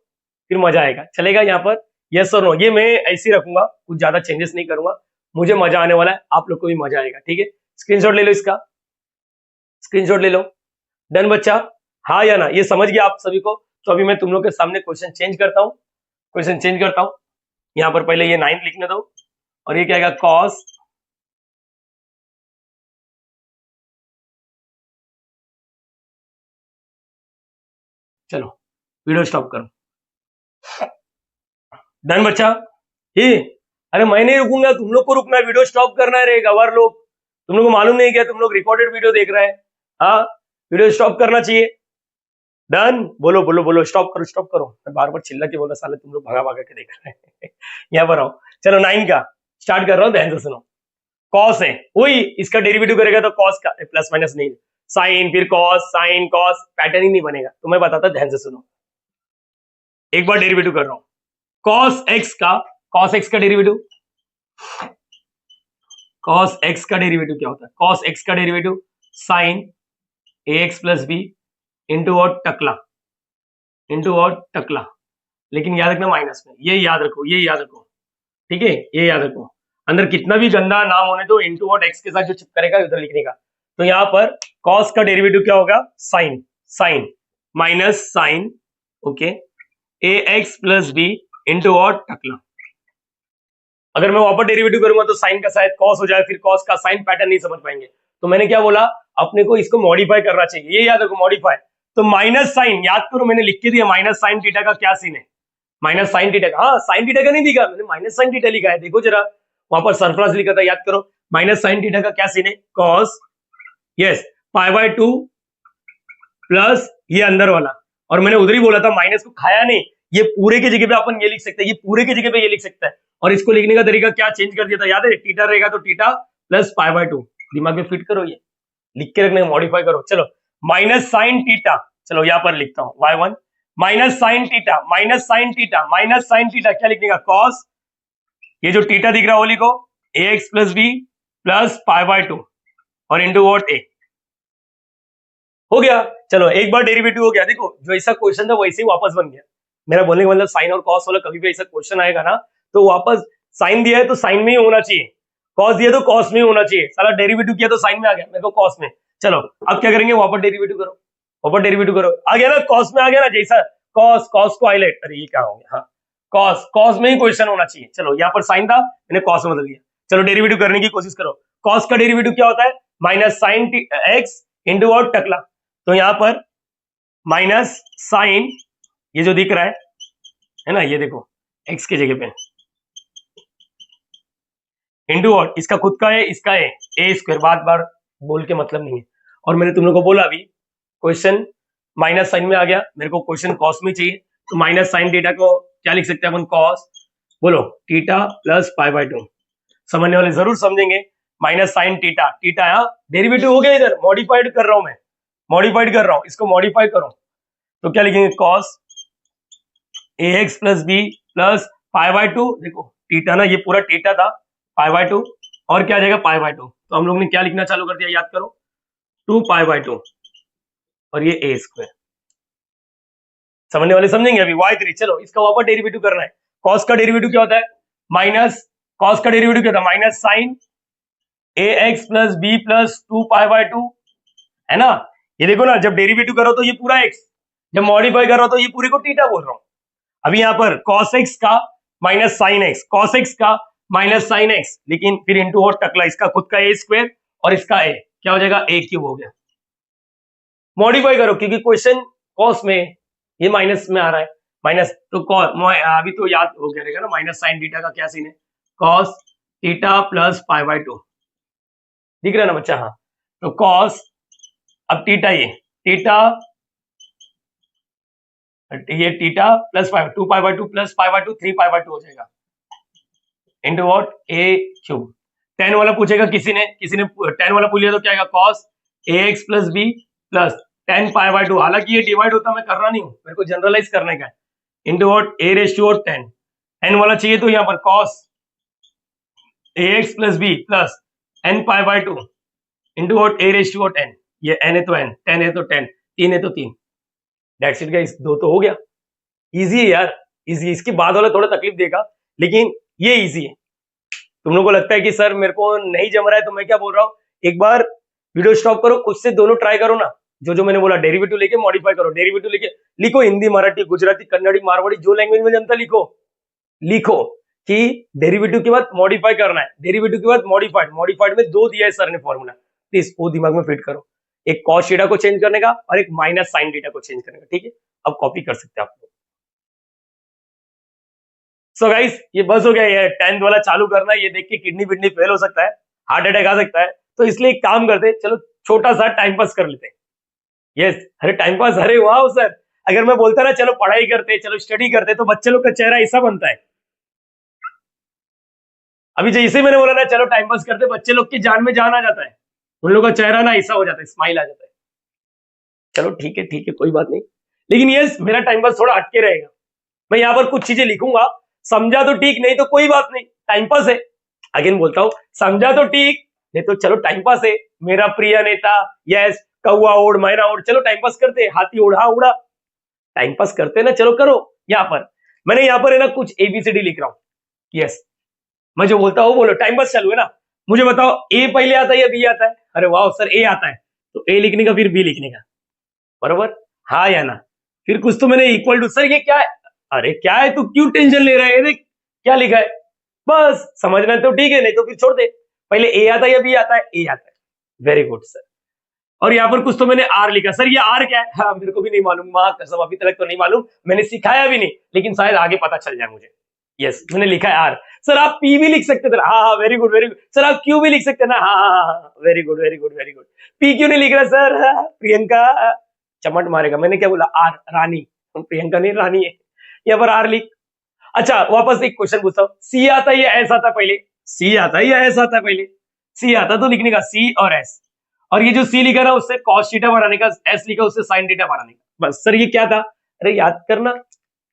फिर मजा आएगा। चलेगा यहाँ पर यस और नो, ये मैं ऐसे ही रखूंगा, कुछ ज्यादा चेंजेस नहीं करूंगा। मुझे मजा आने वाला है, आप लोग को भी मजा आएगा। ठीक है स्क्रीनशॉट ले लो, इसका स्क्रीनशॉट ले लो। डन बच्चा, हाँ या ना, ये समझ गया आप सभी को। तो अभी मैं तुम लोग के सामने क्वेश्चन चेंज करता हूँ, क्वेश्चन चेंज करता हूँ। यहाँ पर पहले ये 9 लिखने दो और ये क्या आएगा कॉस चलो वीडियो स्टॉप करो। डन बच्चा, ही अरे मैं नहीं रुकूंगा, तुम लोग को रुकना है, वीडियो स्टॉप करना है रे गवर लोग। तुम लोग को मालूम नहीं क्या, तुम लोग रिकॉर्डेड वीडियो देख रहे हैं। हाँ वीडियो स्टॉप करना चाहिए। डन, बोलो बोलो बोलो, स्टॉप करो स्टॉप करो। मैं बार बार चिल्ला के बोला, साले तुम लोग भगा भगा के देख रहे हैं यहाँ पर आओ। चलो 9 का स्टार्ट कर रहा हूँ, ध्यान से सुनो। कॉस है वही, इसका डेरिवेटिव करेगा तो कॉस का प्लस माइनस नहीं, साइन फिर कॉस साइन कॉस, पैटर्न ही नहीं बनेगा। तो मैं बताता, ध्यान से सुनो। एक बार डेरिवेटिव कर रहा हूं, कॉस एक्स का डेरिवेटिव, कॉस एक्स का डेरिवेटिव क्या होता है, कॉस एक्स का derivative sign A x plus B into और टकला, इंटू और टकला। लेकिन याद रखना माइनस में, ये याद रखो, ये याद रखो। ठीक है ये याद रखो, अंदर कितना भी गंदा नाम होने तो इंटू और एक्स के साथ जो चिपकरेगा उधर लिखने का। तो यहाँ पर कॉस का डेरिवेटिव क्या होगा, sine, sine minus sine, okay, a x plus B into और टकला। अगर मैं वापस डेरिवेटिव करूंगा तो साइन का शायद कॉस हो जाए, फिर कॉस का साइन पैटर्न नहीं समझ पाएंगे। तो मैंने क्या बोला, अपने को इसको मॉडिफाई करना चाहिए, ये याद रखो मॉडिफाई। तो माइनस साइन याद करो, मैंने लिख के दिया माइनस साइन थीटा का क्या सीन है, माइनस साइन थीटा का। हाँ साइन थीटा का नहीं दिखा मैंने, माइनस साइन थीटा लिखा है, देखो जरा वहां पर सरप्लस लिखा था, याद करो। माइनस साइन थीटा का क्या सीन है, cos yes pi by 2 plus ये अंदर वाला, और मैंने उधर ही बोला था माइनस को खाया नहीं, ये पूरे की जगह पे अपन ये लिख सकते हैं, ये पूरे की जगह पे ये लिख सकता है। और इसको लिखने का तरीका क्या चेंज कर दिया था, याद है, थीटा रहेगा तो थीटा प्लस पाई बाय 2, दिमाग में फिट करो, ये लिख के रखने, मॉडिफाई करो। चलो माइनस साइन थीटा, चलो यहाँ पर लिखता हूँ y1 minus sine theta, minus sine theta, minus sine theta, क्या लिखने का, कॉस, ये जो थीटा दिख रहा है वो लिखो a x plus B plus pi by 2 और इंटू वॉट ए, हो गया। चलो एक बार डेरिवेटिव हो गया, देखो जो ऐसा क्वेश्चन था वैसे ही वापस बन गया। मेरा बोलने का मतलब साइन और कॉस वाला कभी भी ऐसा क्वेश्चन आएगा ना तो वापस, साइन दिया है तो साइन में ही होना चाहिए, कॉस दिया तो कॉस में ही होना चाहिए, साला डेरिवेटिव किया तो साइन में आ गया, मेरे को कॉस में। चलो अब क्या करेंगे, वापस डेरिवेटिव करो, वापस डेरिवेटिव करो, आ गया ना कॉस में, आ गया ना, जैसा कॉस, कॉस को हाईलाइट, अरे ये क्या हो गया, हाँ कॉस, कॉस में ही क्वेश्चन होना चाहिए। चलो यहाँ पर साइन था मैंने कॉस में बदल दिया। चलो डेरिवेटिव करने की कोशिश करो, कॉस का डेरिवेटिव क्या होता है, माइनस साइन एक्स इंटू और टकला। तो यहाँ पर माइनस साइन, ये जो दिख रहा है ना, ये देखो एक्स की जगह पे इंटू और इसका खुद का है, इसका है ए स्क्वायर, बार बार बोल के मतलब नहीं है। और मैंने तुम लोग को बोला अभी क्वेश्चन माइनस साइन में आ गया, मेरे को क्वेश्चन कॉस में चाहिए, तो माइनस साइन थीटा को क्या लिख सकते हैं अपन, कॉस, बोलो थीटा प्लस पाई बाय 2। समझने वाले जरूर समझेंगे, माइनस साइन थीटा, थीटा यहाँ डेरिवेटिव हो गया, इधर मॉडिफाइड कर रहा हूं मैं, मॉडिफाइड कर रहा हूं, इसको मॉडिफाई करो तो क्या लिखेंगे, cos A x plus B plus pi by 2, देखो थीटा ना, ये पूरा थीटा था, पाई बाय 2 और क्या आ जाएगा पाई बाय 2। तो हम लोग ने क्या लिखना चालू कर दिया, याद करो 2 पाई बाय 2 और ये ए स्क्वायर। समझने वाले समझेंगे अभी y3। चलो इसका वापस डेरिवेटिव करना है, कॉस का डेरिवेटिव क्या होता है, माइनस, कॉस का डेरिवेटिव क्या होता है, minus sine A x plus B plus 2 pi by 2, है ना। ये देखो ना, जब डेरिवेटिव करो तो ये पूरा एक्स, जब मॉडिफाई कर रहा हूं तो ये पूरे को थीटा बोल रहा हूं। अभी यहाँ पर cos x का minus sine x, cos x का माइनस साइन एक्स, लेकिन फिर इंटू और टकला इसका खुद का ए स्क्वायर और इसका ए क्या हो जाएगा, ए क्यूब हो गया। मॉडिफाई करो क्योंकि क्वेश्चन कॉस में ये माइनस में आ रहा है, माइनस तो अभी तो याद हो गया रहेगा ना, माइनस साइन थीटा का क्या सीन है, cos theta plus pi by 2, दिख रहा है ना बच्चा। हाँ तो कॉस, अब थीटा ये theta plus pi 2 pi by 2 plus pi by 2 3 pi by 2 हो जाएगा into what A cube. Ten वाला पूछेगा किसी ने टेन वाला पूछ लिया तो क्या आएगा, cos A x plus B plus ten pi by 2, हालांकि ये डिवाइड होता मैं कर रहा नहीं हूं, मेरे को जनरलाइज करने का है, into what A raise to 10। N वाला चाहिए तो यहाँ पर cos A x plus B plus N pi by 2 into what A raise to 10, ये एन है तो एन, 10 है तो 10, 3 है तो 3, दैट्स इट गाइस, दो तो हो गया। इजी है यार, इजी। इसके बाद वाला थोड़ा तकलीफ देगा लेकिन ये इजी है। तुम लोगों को लगता है कि सर मेरे को नहीं जम रहा है तो मैं क्या बोल रहा हूँ, एक बार वीडियो स्टॉप करो, खुद से दोनों ट्राई करो ना, जो मैंने बोला, डेरिवेटिव लेके मॉडिफाई करो, डेरिवेटिव लेके लिखो, हिंदी मराठी गुजराती कन्नड़ी मारवाड़ी जो लैंग्वेज में जमता लिखो कि डेरिवेटिव के बाद मॉडिफाई करना है, डेरिवेटिव के बाद मॉडिफाइड में दो दिया है सर ने फॉर्मूला, प्लीज वो दिमाग में फिट करो, एक कॉस थीटा को चेंज करने का और एक माइनस साइन थीटा को चेंज करने का, ठीक है। अब कॉपी कर सकते हैं आप लोग। सो गाइस ये बस हो गया, ये 10th वाला चालू करना है, ये देख के किडनी विडनी फेल हो सकता है, हार्ट अटैक आ सकता है, तो इसलिए एक काम करते हैं, चलो छोटा सा टाइम पास कर लेते हैं। यस अरे टाइम पास, अरे वाह सर, अगर मैं बोलता ना चलो पढ़ाई करते, चलो स्टडी करते, तो बच्चे लोग का चेहरा ऐसा बनता है। अभी जैसे मैंने बोला ना चलो टाइम पास करते, बच्चे लोग की जान में जान आ जाता है, उन लोगों का चेहरा ना ऐसा हो जाता है, स्माइल आ जाता है। चलो ठीक है कोई बात नहीं, लेकिन यस मेरा टाइम पास थोड़ा हटके रहेगा, मैं यहाँ पर कुछ चीजें लिखूंगा, समझा तो ठीक, नहीं तो कोई बात नहीं, टाइम पास है। अगेन बोलता हूं, समझा तो ठीक, नहीं तो चलो टाइम पास है। मेरा प्रिय नेता, यस, कौआ ओढ़ मैना ओढ़, चलो टाइम पास करते, हाथी ओढ़ा उड़ा, टाइम पास करते ना, चलो करो। यहाँ पर मैंने यहाँ पर है ना कुछ एबीसीडी लिख रहा हूँ, यस मैं जो बोलता हूँ बोलो, टाइम पास चालू है ना, मुझे बताओ ए पहले आता है या बी आता है, अरे वाह सर ए आता है, तो ए लिखने का फिर बी लिखने का, बरोबर, हाँ या ना, फिर कुछ तो मैंने इक्वल टू, सर ये क्या है, अरे क्या है तू क्यों टेंशन ले रहा है, देख क्या लिखा है, बस समझना तो ठीक है, नहीं तो फिर छोड़ दे, पहले ए आता है या बी आता है, ए आता है, वेरी गुड सर। और यहाँ पर कुछ तो मैंने आर लिखा, सर ये आर क्या है, हाँ मेरे को भी नहीं मालूम, मां कसम अभी तक तो नहीं मालूम, मैंने सिखाया भी नहीं, लेकिन शायद आगे पता चल जाए मुझे। यस मैंने लिखा है आर। सर आप पी भी लिख सकते थे, हाँ हाँ very good very good. Sir आप क्यू भी लिख सकते ना, हाँ हाँ हाँ very good very good very good. P क्यों नहीं लिख रहा सर, प्रियंका चमट मारेगा, मैंने क्या बोला, आर रानी, प्रियंका नहीं रानी है, यहाँ पर आर लिख। अच्छा वापस एक क्वेश्चन पूछता हूँ, सी आता है या एस आता है पहले, सी आता है या एस आता है पहले, सी आता तो लिखने का सी और एस, और ये जो सी लिखा ना उससे कॉस थीटा बनाने का, एस लिखा उससे साइन थीटा बनाने का, बस। सर ये क्या था, अरे याद करना,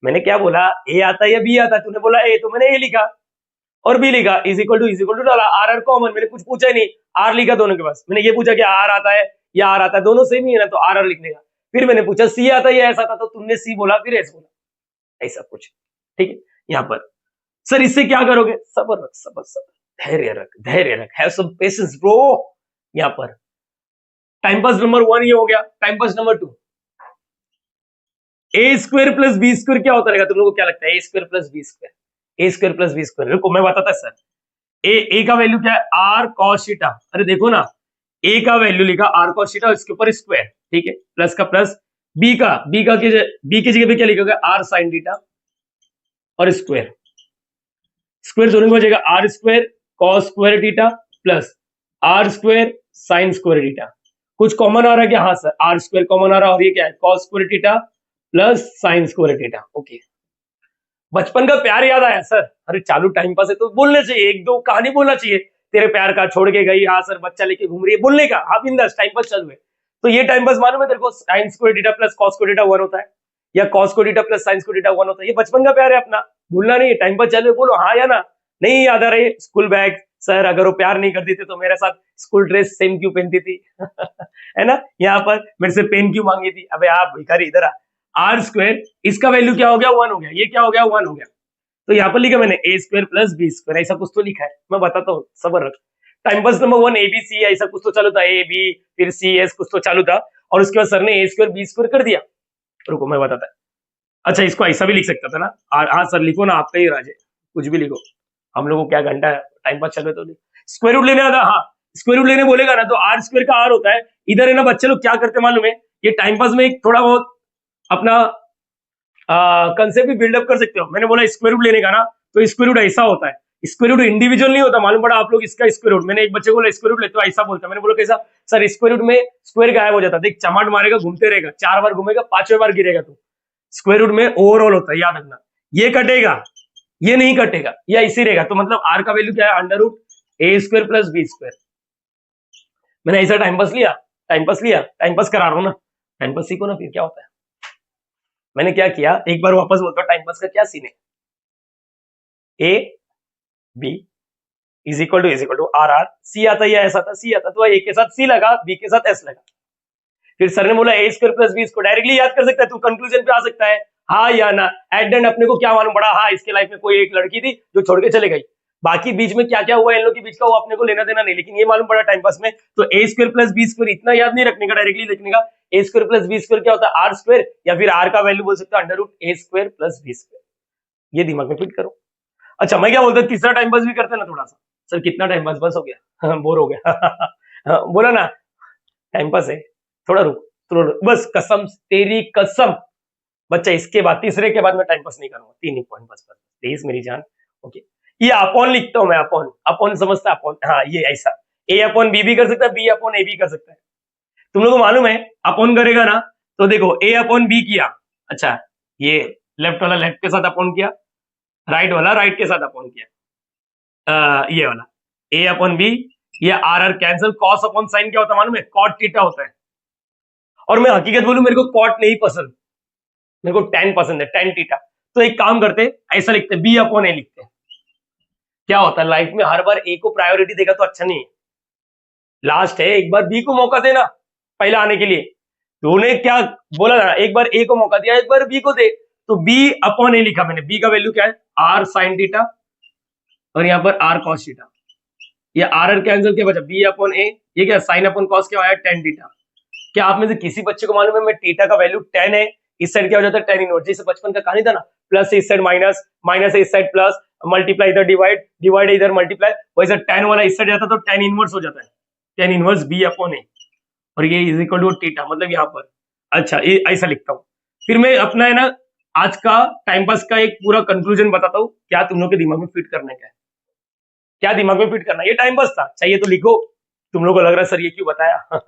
मैंने क्या बोला, ए आता है या बी आता है, तूने बोला ए, तो मैंने ए लिखा और बी लिखा, इज इक्वल टू डाला, आर कॉमन, मैंने कुछ पूछा ही नहीं, आर लिखा दोनों के पास, मैंने ये पूछा कि आर आता है या आर आता है, दोनों सेम ही है ना, तो आर लिखने का। फिर मैंने पूछा सी आता है या एस आता, तो तुमने सी बोला फिर एस बोला, ऐसा कुछ, ठीक है। यहाँ पर सर इससे क्या करोगे, सबर रख, सबर सबर, धैर्य रख, हैव सम पेशेंस ब्रो। यहाँ पर टाइम पास नंबर 1 ये हो गया, टाइम पास नंबर 2, ए स्क्वायर प्लस बी स्क्वायर क्या होता रहेगा, तुम लोगों को क्या लगता है, ए स्क्वायर प्लस बी स्क्वायर, ए स्क्वायर प्लस बी स्क्वायर, रुको मैं बताता सर। ए का वैल्यू क्या है, आर कॉस थीटा, अरे देखो ना, ए का वैल्यू लिखा आर कॉस थीटा, इसके ऊपर स्क्वायर, ठीक है, प्लस का प्लस, बी की जगह पे क्या लिखोगे, आर साइन थीटा और स्क्वायर, स्क्वायर जोड़ने को हो जाएगा R square cos square theta plus R square sine square theta. कुछ कॉमन आ रहा है क्या, हाँ सर आर स्क्वायर कॉमन आ रहा है, और ये क्या है, cos square theta plus sine square theta. Okay, बचपन का प्यार याद आया सर, अरे चालू टाइम पास है तो बोलने चाहिए, एक दो कहानी बोलना चाहिए, तेरे प्यार का छोड़ के गई, हाँ सर बच्चा लेके घूम रही है, बोलने का, हाँ बिंदास टाइम पास चालू है। तो ये टाइम पास मालूम है तेरे को, sign square theta plus cos square theta 1 होता है, या cos square theta plus sine square theta 1 होता है, ये बचपन का प्यार है अपना, भूलना नहीं, टाइम पास चालू है, बोलो हाँ या ना। नहीं याद आ रही स्कूल बैग, सर अगर वो प्यार नहीं करती थी तो मेरे साथ स्कूल ड्रेस सेम क्यों पहनती थी है ना, यहाँ पर मेरे से पेन क्यों मांगी थी, अबे आप भिखारी इधर आ। आर स्क्वायर इसका वैल्यू क्या हो गया, 1 हो गया, ये क्या हो गया, 1 हो गया, तो यहाँ पर लिखा मैंने ए स्क्वायर प्लस बी स्क्वायर, ऐसा कुछ तो लिखा है, मैं बताता हूँ सबर रख। Time pass number 1 A B C, ऐसा कुछ तो चालू था, ए बी फिर सी एस कुछ तो चालू था, और उसके बाद सर ने ए स्क्वायर बी स्क्वायर कर दिया, रुको मैं बताता है। अच्छा इसको ऐसा भी लिख सकता था ना, हाँ सर लिखो ना, आपका ही राज है, कुछ भी लिखो, हम लोग को क्या घंटा है, टाइम पास चल रहे तो स्क्वायर रूट लेने आता, हाँ स्क्वायर रूट लेने बोलेगा ना तो आर स्क्वायर का आर होता है। इधर है ना बच्चे लोग क्या करते मालूम है, ये टाइम पास में एक थोड़ा बहुत अपना कंसेप्ट भी बिल्डअप कर सकते हो। मैंने बोला स्क्वायर रूट लेने का ना, तो स्क्वायर रूट ऐसा होता है, स्क्वायर रूट इंडिविजुअल नहीं होता, मालूम पड़ा आप लोग इसका स्क्वायर रूट, मैंने एक बच्चे को बोला स्क्वायर रूट लेते हो, ऐसा बोलता, मैंने बोला कैसा सर, स्क्वायर रूट में स्क्वायर गायब हो जाता, देख चमाट मारेगा घूमते रहेगा, 4 बार घूमेगा 5वें बार गिरेगा, तो स्क्वायर रूट में ओवरऑल होता है, याद रखना। ये कटेगा, ये नहीं कटेगा, या इसी रहेगा, तो मतलब आर का वैल्यू क्या है, under root a square plus b square. मैंने ऐसा टाइम पास लिया, टाइम पास लिया, टाइम पास करा रहा हूं ना, टाइम पास सीखो ना फिर क्या होता है। मैंने क्या किया, एक बार वापस बोलता हूं टाइम पास का क्या सीन है, a b is equal to r r, c आता है ऐसा था, सी आता तो ए के साथ सी लगा, बी के साथ एस लगा। फिर सर ने बोला ए स्क्वायर प्लस बी, इसको डायरेक्टली याद कर सकता है, तू कंक्लूजन पे आ सकता है, हाँ या ना। एट द अपने को क्या मालूम पड़ा, हाँ इसके लाइफ में कोई एक लड़की थी जो छोड़ के चले गई, बाकी बीच में क्या क्या हुआ इन लोग के बीच का वो अपने को लेना देना नहीं, लेकिन ये मालूम पड़ा टाइम पास में, तो a square plus b square इतना याद नहीं रखने का, डायरेक्टली लिखने का ए स्क्वायर प्लस बी स्क्वायर क्या होता है, आर स्क्वायर, या फिर आर का वैल्यू बोल सकते हो under root a square plus b square, ये दिमाग में फिट करो। अच्छा मैं क्या बोलता, तीसरा टाइम पास भी करते ना थोड़ा सा, सर कितना टाइम पास, बस हो गया बोर हो गया बोला ना टाइम पास है, थोड़ा रुक, बस कसम तेरी कसम बच्चा, इसके बाद तीसरे के बाद मैं टाइम पास नहीं करूंगा, 3 ही पॉइंट बस प्लीज मेरी जान। ओके ये अपॉन लिखता हूं मैं, अपॉन अपॉन समझता है अपॉन, हाँ ये ऐसा ए अपॉन बी भी कर सकता है, बी अपॉन ए भी कर सकता है। तुम लोग को मालूम है अपॉन करेगा ना, तो देखो ए अपॉन बी किया, अच्छा ये लेफ्ट वाला लेफ्ट के साथ अपॉन किया, राइट वाला राइट के साथ अपॉन किया, ये वाला ए अपॉन बी, ये R R cancel, cos upon sine क्या होता है मालूम है, कॉट थीटा होता है। और मैं हकीकत बोलूं मेरे को कॉट नहीं पसंद, मेरे को टेन पसंद है, टेन थीटा। तो एक काम करते ऐसा लिखते बी अपॉन ए लिखते, क्या होता है लाइफ में हर बार ए को प्रायोरिटी देगा तो अच्छा नहीं है, लास्ट है एक बार बी को मौका देना पहला आने के लिए, तूने क्या बोला ना, एक बार ए को मौका दिया एक बार बी को दे, तो बी अपॉन ए लिखा मैंने, बी का वैल्यू क्या है आर साइन थीटा, और यहाँ पर आर कॉस थीटा, ये आर आर कैंसिल के बचा बी अपॉन ए, ये क्या साइन अपॉन कॉस क्या आया टेन थीटा। क्या आप में से किसी बच्चे को मालूम है मैं थीटा का वैल्यू 10 है, इस साइड क्या हो जाता है tan इनवर्स, जैसे बचपन का कहानी था ना, प्लस इस साइड माइनस, माइनस इस साइड प्लस, मल्टीप्लाई इधर डिवाइड, डिवाइड इधर मल्टीप्लाई, वैसे tan वाला इस साइड जाता तो tan इनवर्स हो जाता है, tan इनवर्स b अपॉन ए, और ये इज इक्वल टू थीटा, मतलब यहाँ पर अच्छा ये ऐसा लिखता हूँ। फिर मैं अपना है ना आज का टाइम पास का एक पूरा कंक्लूजन बताता हूँ, क्या तुम लोग के दिमाग में फिट करने का है, क्या दिमाग में फिट करना, ये टाइम पास था चाहिए तो लिखो। तुम लोग को लग रहा है सर ये क्यों बताया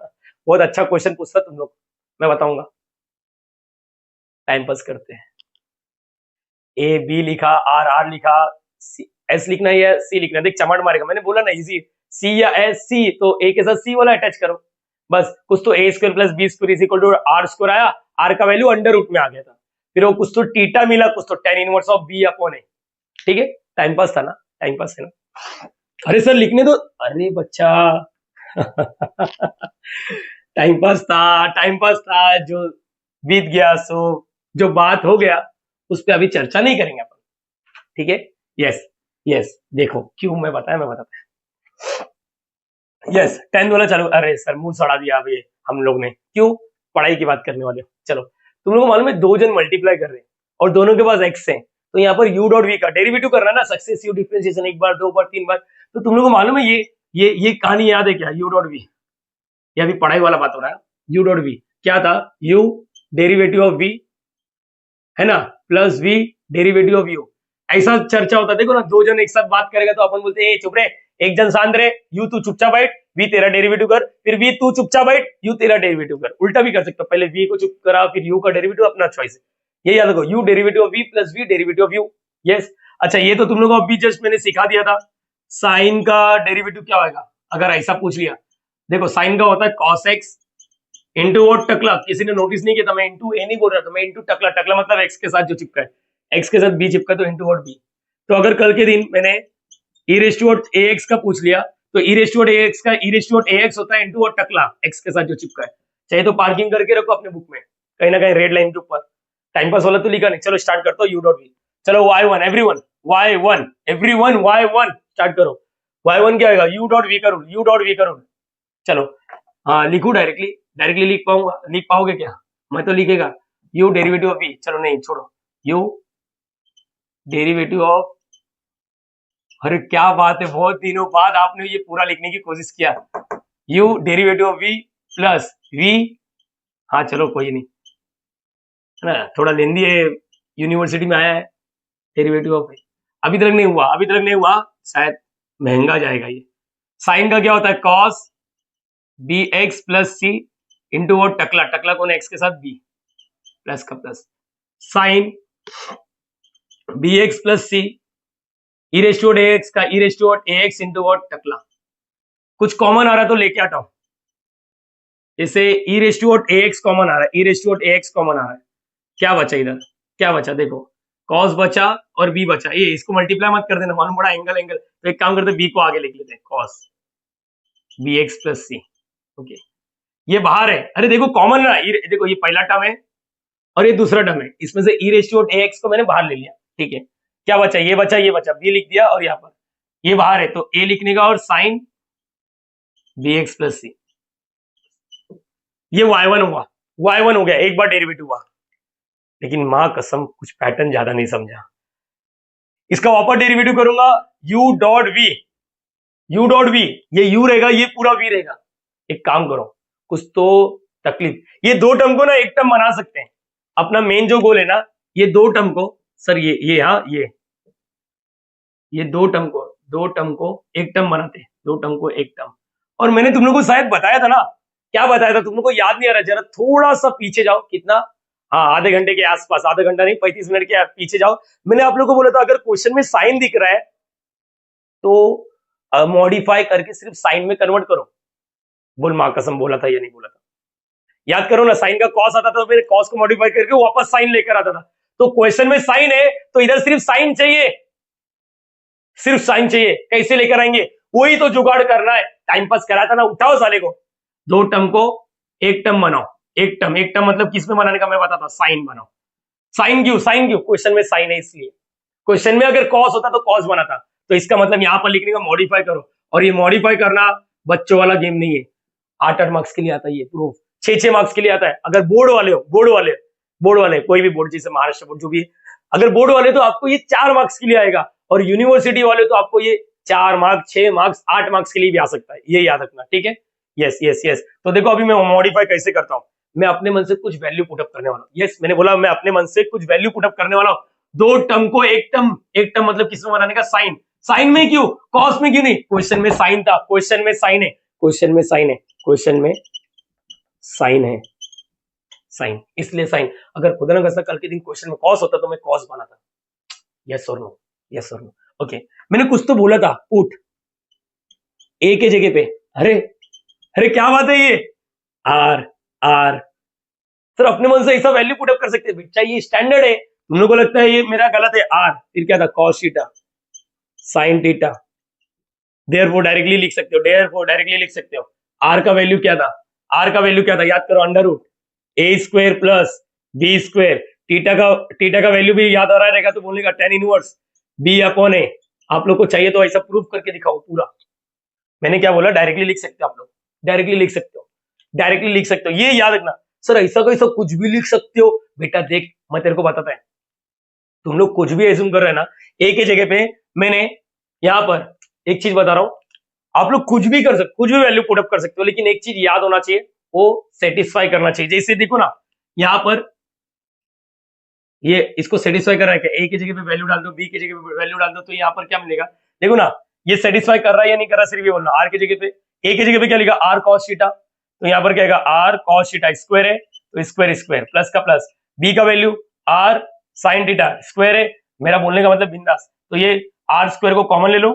बहुत अच्छा क्वेश्चन पूछता तुम लोग, मैं बताऊंगा। टाइम पास करते हैं, ए बी लिखा, आर आर लिखा, एस लिखना है या सी लिखना है, देख चमाट मारेगा, मैंने बोला ना इजी, सी या एस सी, तो ए के साथ सी वाला अटैच करो, बस कुछ तो a square plus b square is equal to r square आया, आर का वैल्यू अंडर रूट में आ गया था, फिर वो कुछ तो थीटा मिला, कुछ तो tan inverse of b upon a, ठीक है टाइम पास था ना, टाइम पास है ना। अरे सर लिखने दो, अरे बच्चा टाइम पास था, जो बीत गया सो, जो बात हो गया उस पर अभी चर्चा नहीं करेंगे अपन, ठीक है। यस यस देखो क्यों मैं बताता यस 10 वाला चालू, अरे सर मुंह सड़ा दिया अभी हम लोग ने, क्यों पढ़ाई की बात करने वाले हो। चलो तुम लोग को मालूम है दो जन मल्टीप्लाई कर रहे हैं और दोनों के पास एक्स है, तो यहाँ पर u डॉट v का डेरिवेटिव करना ना, सक्सेसिव डिफरेंशिएशन, एक बार दो बार तीन बार, तो तुम लोग को मालूम है ये कहानी याद है क्या, u डॉट v, ये अभी पढ़ाई वाला बात हो रहा है। u डॉट v क्या था, u डेरिवेटिव ऑफ v है ना, plus v derivative of u, ऐसा चर्चा होता है। देखो ना दो जन एक साथ बात करेगा तो अपन बोलते हैं चुप रे, एक जन शांत रहे, यू तू चुपचाप बैठ, वी तेरा डेरिवेटिव कर, फिर वी तू चुपचाप बैठ, यू तेरा डेरिवेटिव कर, उल्टा भी कर सकते हो, पहले वी को चुप करा फिर यू का डेरिवेटिव, अपना चॉइस है, ये याद रखो, U derivative of V plus V derivative of U. Yes अच्छा ये तो तुम लोगों को अभी जस्ट मैंने सिखा दिया था, साइन का डेरिवेटिव क्या होगा अगर ऐसा पूछ लिया, देखो साइन का होता है cos x इंटू और टकला, किसी ने नोटिस नहीं किया था, मैं इंटू ए नहीं बोल रहा था, मैं इंटू टकला, टकला मतलब एक्स के साथ जो चिपका है, एक्स के साथ बी चिपका तो इंटू और बी। तो अगर कल के दिन मैंने ई रेस टू ए एक्स का पूछ लिया, तो ई रेस टू ए एक्स का e raise to A x होता है इंटू और टकला एक्स के साथ जो चिपका है, चाहे तो पार्किंग करके रखो अपने बुक में कहीं ना कहीं रेड लाइन के ऊपर, टाइम पास वाला तो लिखा नहीं। चलो स्टार्ट करता हूँ यू डॉट वी, चलो Y one everyone, Y one everyone, Y one start करो, वाई वन क्या होगा, यू डॉट वी का रूल, यू डॉट वी का रूल। चलो हाँ लिखू डायरेक्टली लिख पाऊंगा, लिख पाओगे क्या, मैं तो लिखेगा u डेरिवेटिव ऑफ v, चलो नहीं छोड़ो, u डेरिवेटिव ऑफ, अरे क्या बात है, बहुत दिनों बाद आपने ये पूरा लिखने की कोशिश किया। u derivative of v plus v, हाँ चलो कोई नहीं, है ना, थोड़ा लेंदी है, यूनिवर्सिटी में आया है, डेरिवेटिव ऑफ v अभी तक नहीं हुआ, अभी तक नहीं हुआ, शायद महंगा जाएगा ये। साइन का क्या होता है, cos B x plus c into वो टकला, टकला कौन है, एक्स के साथ बी, प्लस का plus, sine b x plus c e raise to A x का e raise to A x into वो टकला, कुछ कॉमन आ रहा है तो लेके आता हूं, जैसे e raise to A x common आ रहा है, e raise to A x common आ रहा है, क्या बचा इधर, क्या बचा देखो, कॉस बचा और बी बचा, ये इसको मल्टीप्लाई मत कर देना, मालूम बड़ा एंगल एंगल, तो एक काम करते बी को आगे लिख लेते हैं, कॉस बी एक्स प्लस सी, ओके, ये बाहर है, अरे देखो कॉमन ना, देखो ये पहला टर्म है और ये दूसरा टर्म है, इसमें से ई रेस टू ए एक्स को मैंने बाहर ले लिया, ठीक है, क्या बचा, ये बचा, ये बचा, बी लिख दिया, और यहाँ पर ये बाहर है तो ए लिखने का, और sine b x plus c, ये y1 हुआ, y1 हो गया, एक बार डेरिवेटिव हुआ, लेकिन मां कसम कुछ पैटर्न ज्यादा नहीं समझा, इसका वापस डेरिवेटिव करूंगा, u dot v, u dot v, ये u रहेगा, ये पूरा v रहेगा, एक काम करो, कुछ तो तकलीफ, ये दो टर्म को ना एक टर्म बना सकते हैं, अपना मेन जो गोल है ना, ये दो टर्म को, सर ये हाँ ये दो टर्म को एक टर्म बनाते हैं, दो टर्म को एक टर्म, और मैंने तुम लोग को शायद बताया था ना, क्या बताया था तुम लोग को याद नहीं आ रहा, जरा थोड़ा सा पीछे जाओ, कितना, हाँ आधे घंटे के आसपास, आधा घंटा नहीं 35 मिनट के पीछे जाओ, मैंने आप लोग को बोला था अगर क्वेश्चन में साइन दिख रहा है तो मॉडिफाई करके सिर्फ साइन में कन्वर्ट करो, बोल मां कसम बोला था या नहीं बोला था, याद करो ना, साइन का कॉस आता था तो फिर कॉस को मॉडिफाई करके वापस साइन लेकर आता था, तो क्वेश्चन में साइन है तो इधर सिर्फ साइन चाहिए, सिर्फ साइन चाहिए, कैसे लेकर आएंगे, वही तो जुगाड़ करना है, टाइम पास करा था ना, उठाओ साले को, दो टर्म को एक टर्म बनाओ, एक टर्म मतलब किस में बनाने का मैं बताता, साइन बनाओ, साइन क्यों, क्वेश्चन में साइन है इसलिए, क्वेश्चन में अगर कॉस होता तो कॉस बनाता, तो इसका मतलब यहां पर लिखने का मॉडिफाई करो, और ये मॉडिफाई करना बच्चों वाला गेम नहीं है, 8 मार्क्स के लिए आता है ये प्रूफ, 6 मार्क्स के लिए आता है, अगर बोर्ड वाले हो, बोर्ड वाले कोई भी बोर्ड, जैसे महाराष्ट्र बोर्ड जो भी, अगर बोर्ड वाले तो आपको ये 4 मार्क्स के लिए आएगा, और यूनिवर्सिटी वाले तो आपको ये 4 मार्क्स 6 मार्क्स 8 मार्क्स के लिए भी आ सकता है, ये याद रखना, ठीक है, यस यस यस। तो देखो अभी मैं मॉडिफाई कैसे करता हूं, मैं अपने मन से कुछ वैल्यू पुटअप करने वाला हूं, यस मैंने बोला मैं अपने मन से कुछ वैल्यू पुटअप करने वाला हूं, दो टर्म को एक टर्म मतलब किसमें बनाने का, साइन, साइन में क्यों, कॉस में क्यों नहीं, क्वेश्चन में साइन था, क्वेश्चन में साइन है, क्वेश्चन में साइन है, क्वेश्चन में साइन है, साइन, इसलिए साइन, अगर खुदा ना कल के दिन क्वेश्चन में कॉस होता तो मैं कॉस बनाता, यस और नो, यस और नो, ओके, मैंने कुछ तो बोला था, पुट ए के जगह पे, अरे अरे क्या बात है ये, आर आर, सर अपने मन से ऐसा वैल्यू पुटअप कर सकते हैं बेटा, ये स्टैंडर्ड है, तुम लोगों को लगता है ये मेरा गलत है, आर फिर क्या था, cos theta sine theta, therefore directly लिख सकते हो, देयरफॉर डायरेक्टली लिख सकते हो, आर का वैल्यू क्या था, आर का वैल्यू क्या था, याद करो, under root a square plus b square, theta का वैल्यू भी याद आ रहा रहेगा तो बोलेगा tan inverse b upon a, आप लोग को चाहिए तो ऐसा प्रूफ करके दिखाओ पूरा, मैंने क्या बोला, डायरेक्टली लिख सकते हो आप लोग, डायरेक्टली लिख सकते हो, डायरेक्टली लिख सकते हो, ये याद रखना, सर ऐसा कैसा कुछ भी लिख सकते हो, बेटा देख मैं तेरे को बताता है, तुम लोग कुछ भी एज्यूम कर रहे हैं ना, ए के जगह पे मैंने यहां पर एक चीज बता रहा हूं, आप लोग कुछ भी कर सकते, कुछ भी वैल्यू पुटअप कर सकते हो, लेकिन एक चीज याद होना चाहिए, वो सेटिस्फाई करना चाहिए, जैसे देखो ना यहां पर ये इसको सेटिस्फाई कर रहा है, ए की जगह पे वैल्यू डाल दो, बी की जगह पे वैल्यू डाल दो, तो यहाँ पर क्या मिलेगा, देखो ना ये सेटिस्फाई कर रहा है या नहीं कर रहा, सिर्फ ये बोलना, आर की जगह पे, ए की जगह पे क्या लिखा, आर कॉस थीटा, तो यहाँ पर क्या आएगा, आर कॉस थीटा स्क्वायर है, तो स्क्वायर स्क्वायर प्लस का प्लस, बी का value R sine theta square है, मेरा बोलने का मतलब बिंदास, तो ये आर स्क्वायर को कॉमन ले लो,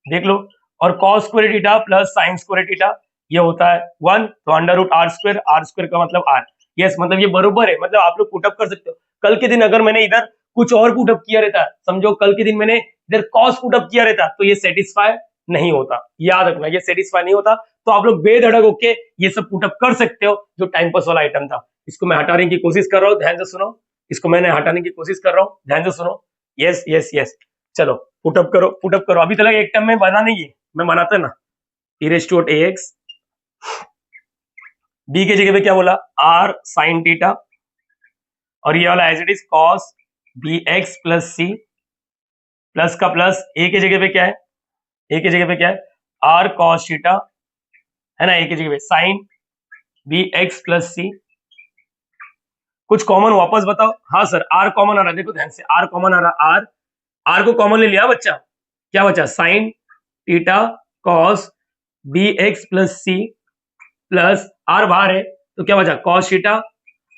देख लो, और cos square theta plus sine square theta ये होता है 1, तो अंडर रूट आर स्क्वायर का मतलब आर, यस मतलब ये बरोबर है, मतलब आप लोग पुटअप कर सकते हो, कल के दिन अगर मैंने इधर कुछ और पुटअप किया रहता, समझो कल के दिन मैंने इधर कॉस पुटअप किया रहता, तो ये सेटिस्फाई नहीं होता, याद रखना ये सेटिस्फाई नहीं होता, तो आप लोग बेधड़क होके ये सब पुटअप कर सकते हो, जो टाइम पास वाला आइटम था, इसको मैं हटाने की कोशिश कर रहा हूँ, ध्यान से सुनो, इसको मैंने हटाने की कोशिश कर रहा हूँ, ध्यान से सुनो, यस यस यस, चलो पुटअप करो, अभी तक एक टर्म में बना नहीं है, मैं बनाता ना, e raised to ax, B की जगह पे क्या बोला, आर साइन थीटा, और ये वाला as it is cos B x plus C, plus का प्लस, ए की जगह पे क्या है, ए की जगह पे क्या है, आर कॉस थीटा, है ना, ए की जगह पे साइन बी एक्स प्लस सी। कुछ कॉमन वापस बताओ। हाँ सर, आर कॉमन आ रहा है, देखो ध्यान से, आर कॉमन आ रहा, आर को कॉमन ले लिया बच्चा, क्या बचा, sine theta cos B x plus C, plus are बाहर है तो क्या बचा, कॉस थीटा।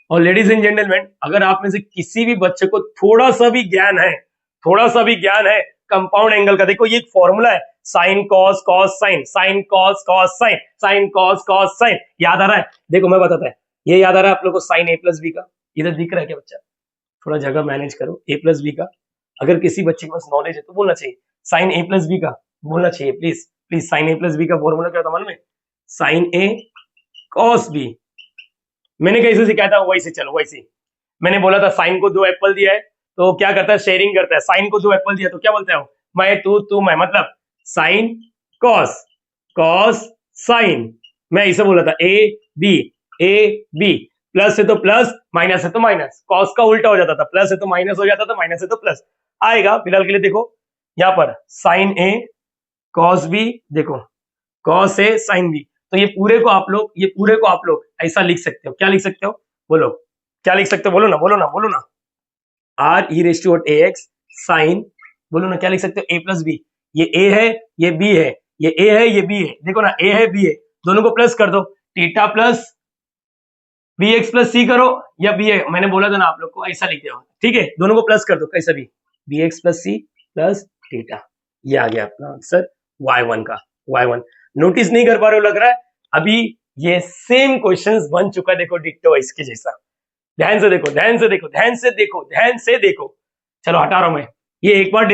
और लेडीज एंड जेंटलमैन, अगर आप में से किसी भी बच्चे को थोड़ा सा भी ज्ञान है, थोड़ा सा भी ज्ञान है कंपाउंड एंगल का, देखो ये एक फॉर्मूला है, sign cos cos sine, sine cos cos sine, sine cos cos sign, याद आ रहा है, देखो मैं बताता है, ये याद आ रहा है आप लोग को, साइन ए प्लस बी का, इधर दिख रहा है क्या बच्चा, थोड़ा जगह मैनेज करो, ए प्लस बी का, अगर किसी बच्चे के पास नॉलेज है तो बोलना चाहिए, साइन ए प्लस बी का बोलना चाहिए, please please, sine A plus B का फॉर्मूला क्या होता है मालूम है, साइन ए कॉस बी, मैंने कैसे सिखाया था वैसे, चलो वैसे, मैंने बोला था साइन को 2 एप्पल दिया है तो क्या करता है, शेयरिंग करता है, साइन को 2 एप्पल दिया तो क्या बोलता है, मैं तू मैं, मतलब साइन कॉस, कॉस साइन, मैं ऐसे बोला था, ए बी, प्लस है तो प्लस, माइनस है तो माइनस, कॉस का उल्टा हो जाता था, प्लस है तो माइनस हो जाता था, माइनस है तो प्लस आएगा। फिलहाल के लिए देखो यहाँ पर साइन ए कॉस बी, देखो कॉस ए साइन बी, तो ये पूरे को आप लोग ऐसा लिख सकते हो, क्या लिख सकते हो, बोलो क्या लिख सकते हो, बोलो ना बोलो ना बोलो ना, R E raise to A x sine, बोलो ना क्या लिख सकते हो, ए प्लस बी, ये ए है ये बी है, ये ए है ये बी है, देखो ना ए है बी है, दोनों को प्लस कर दो, theta plus b x plus c करो, या बी है, मैंने बोला था ना आप लोग को ऐसा लिख दो, ठीक है, दोनों को प्लस कर दो, कैसा भी, बी एक्स प्लस सी प्लस थीटा, ये आ गया अपना आंसर y1 का, y1 नोटिस नहीं कर पा रहे हो लग रहा है, अभी ये सेम क्वेश्चंस बन चुका है, देखो डिक्टो इसके जैसा, ध्यान से देखो ध्यान से देखो ध्यान से देखो ध्यान से देखो, चलो हटा रहा हूं मैं, ये एक बार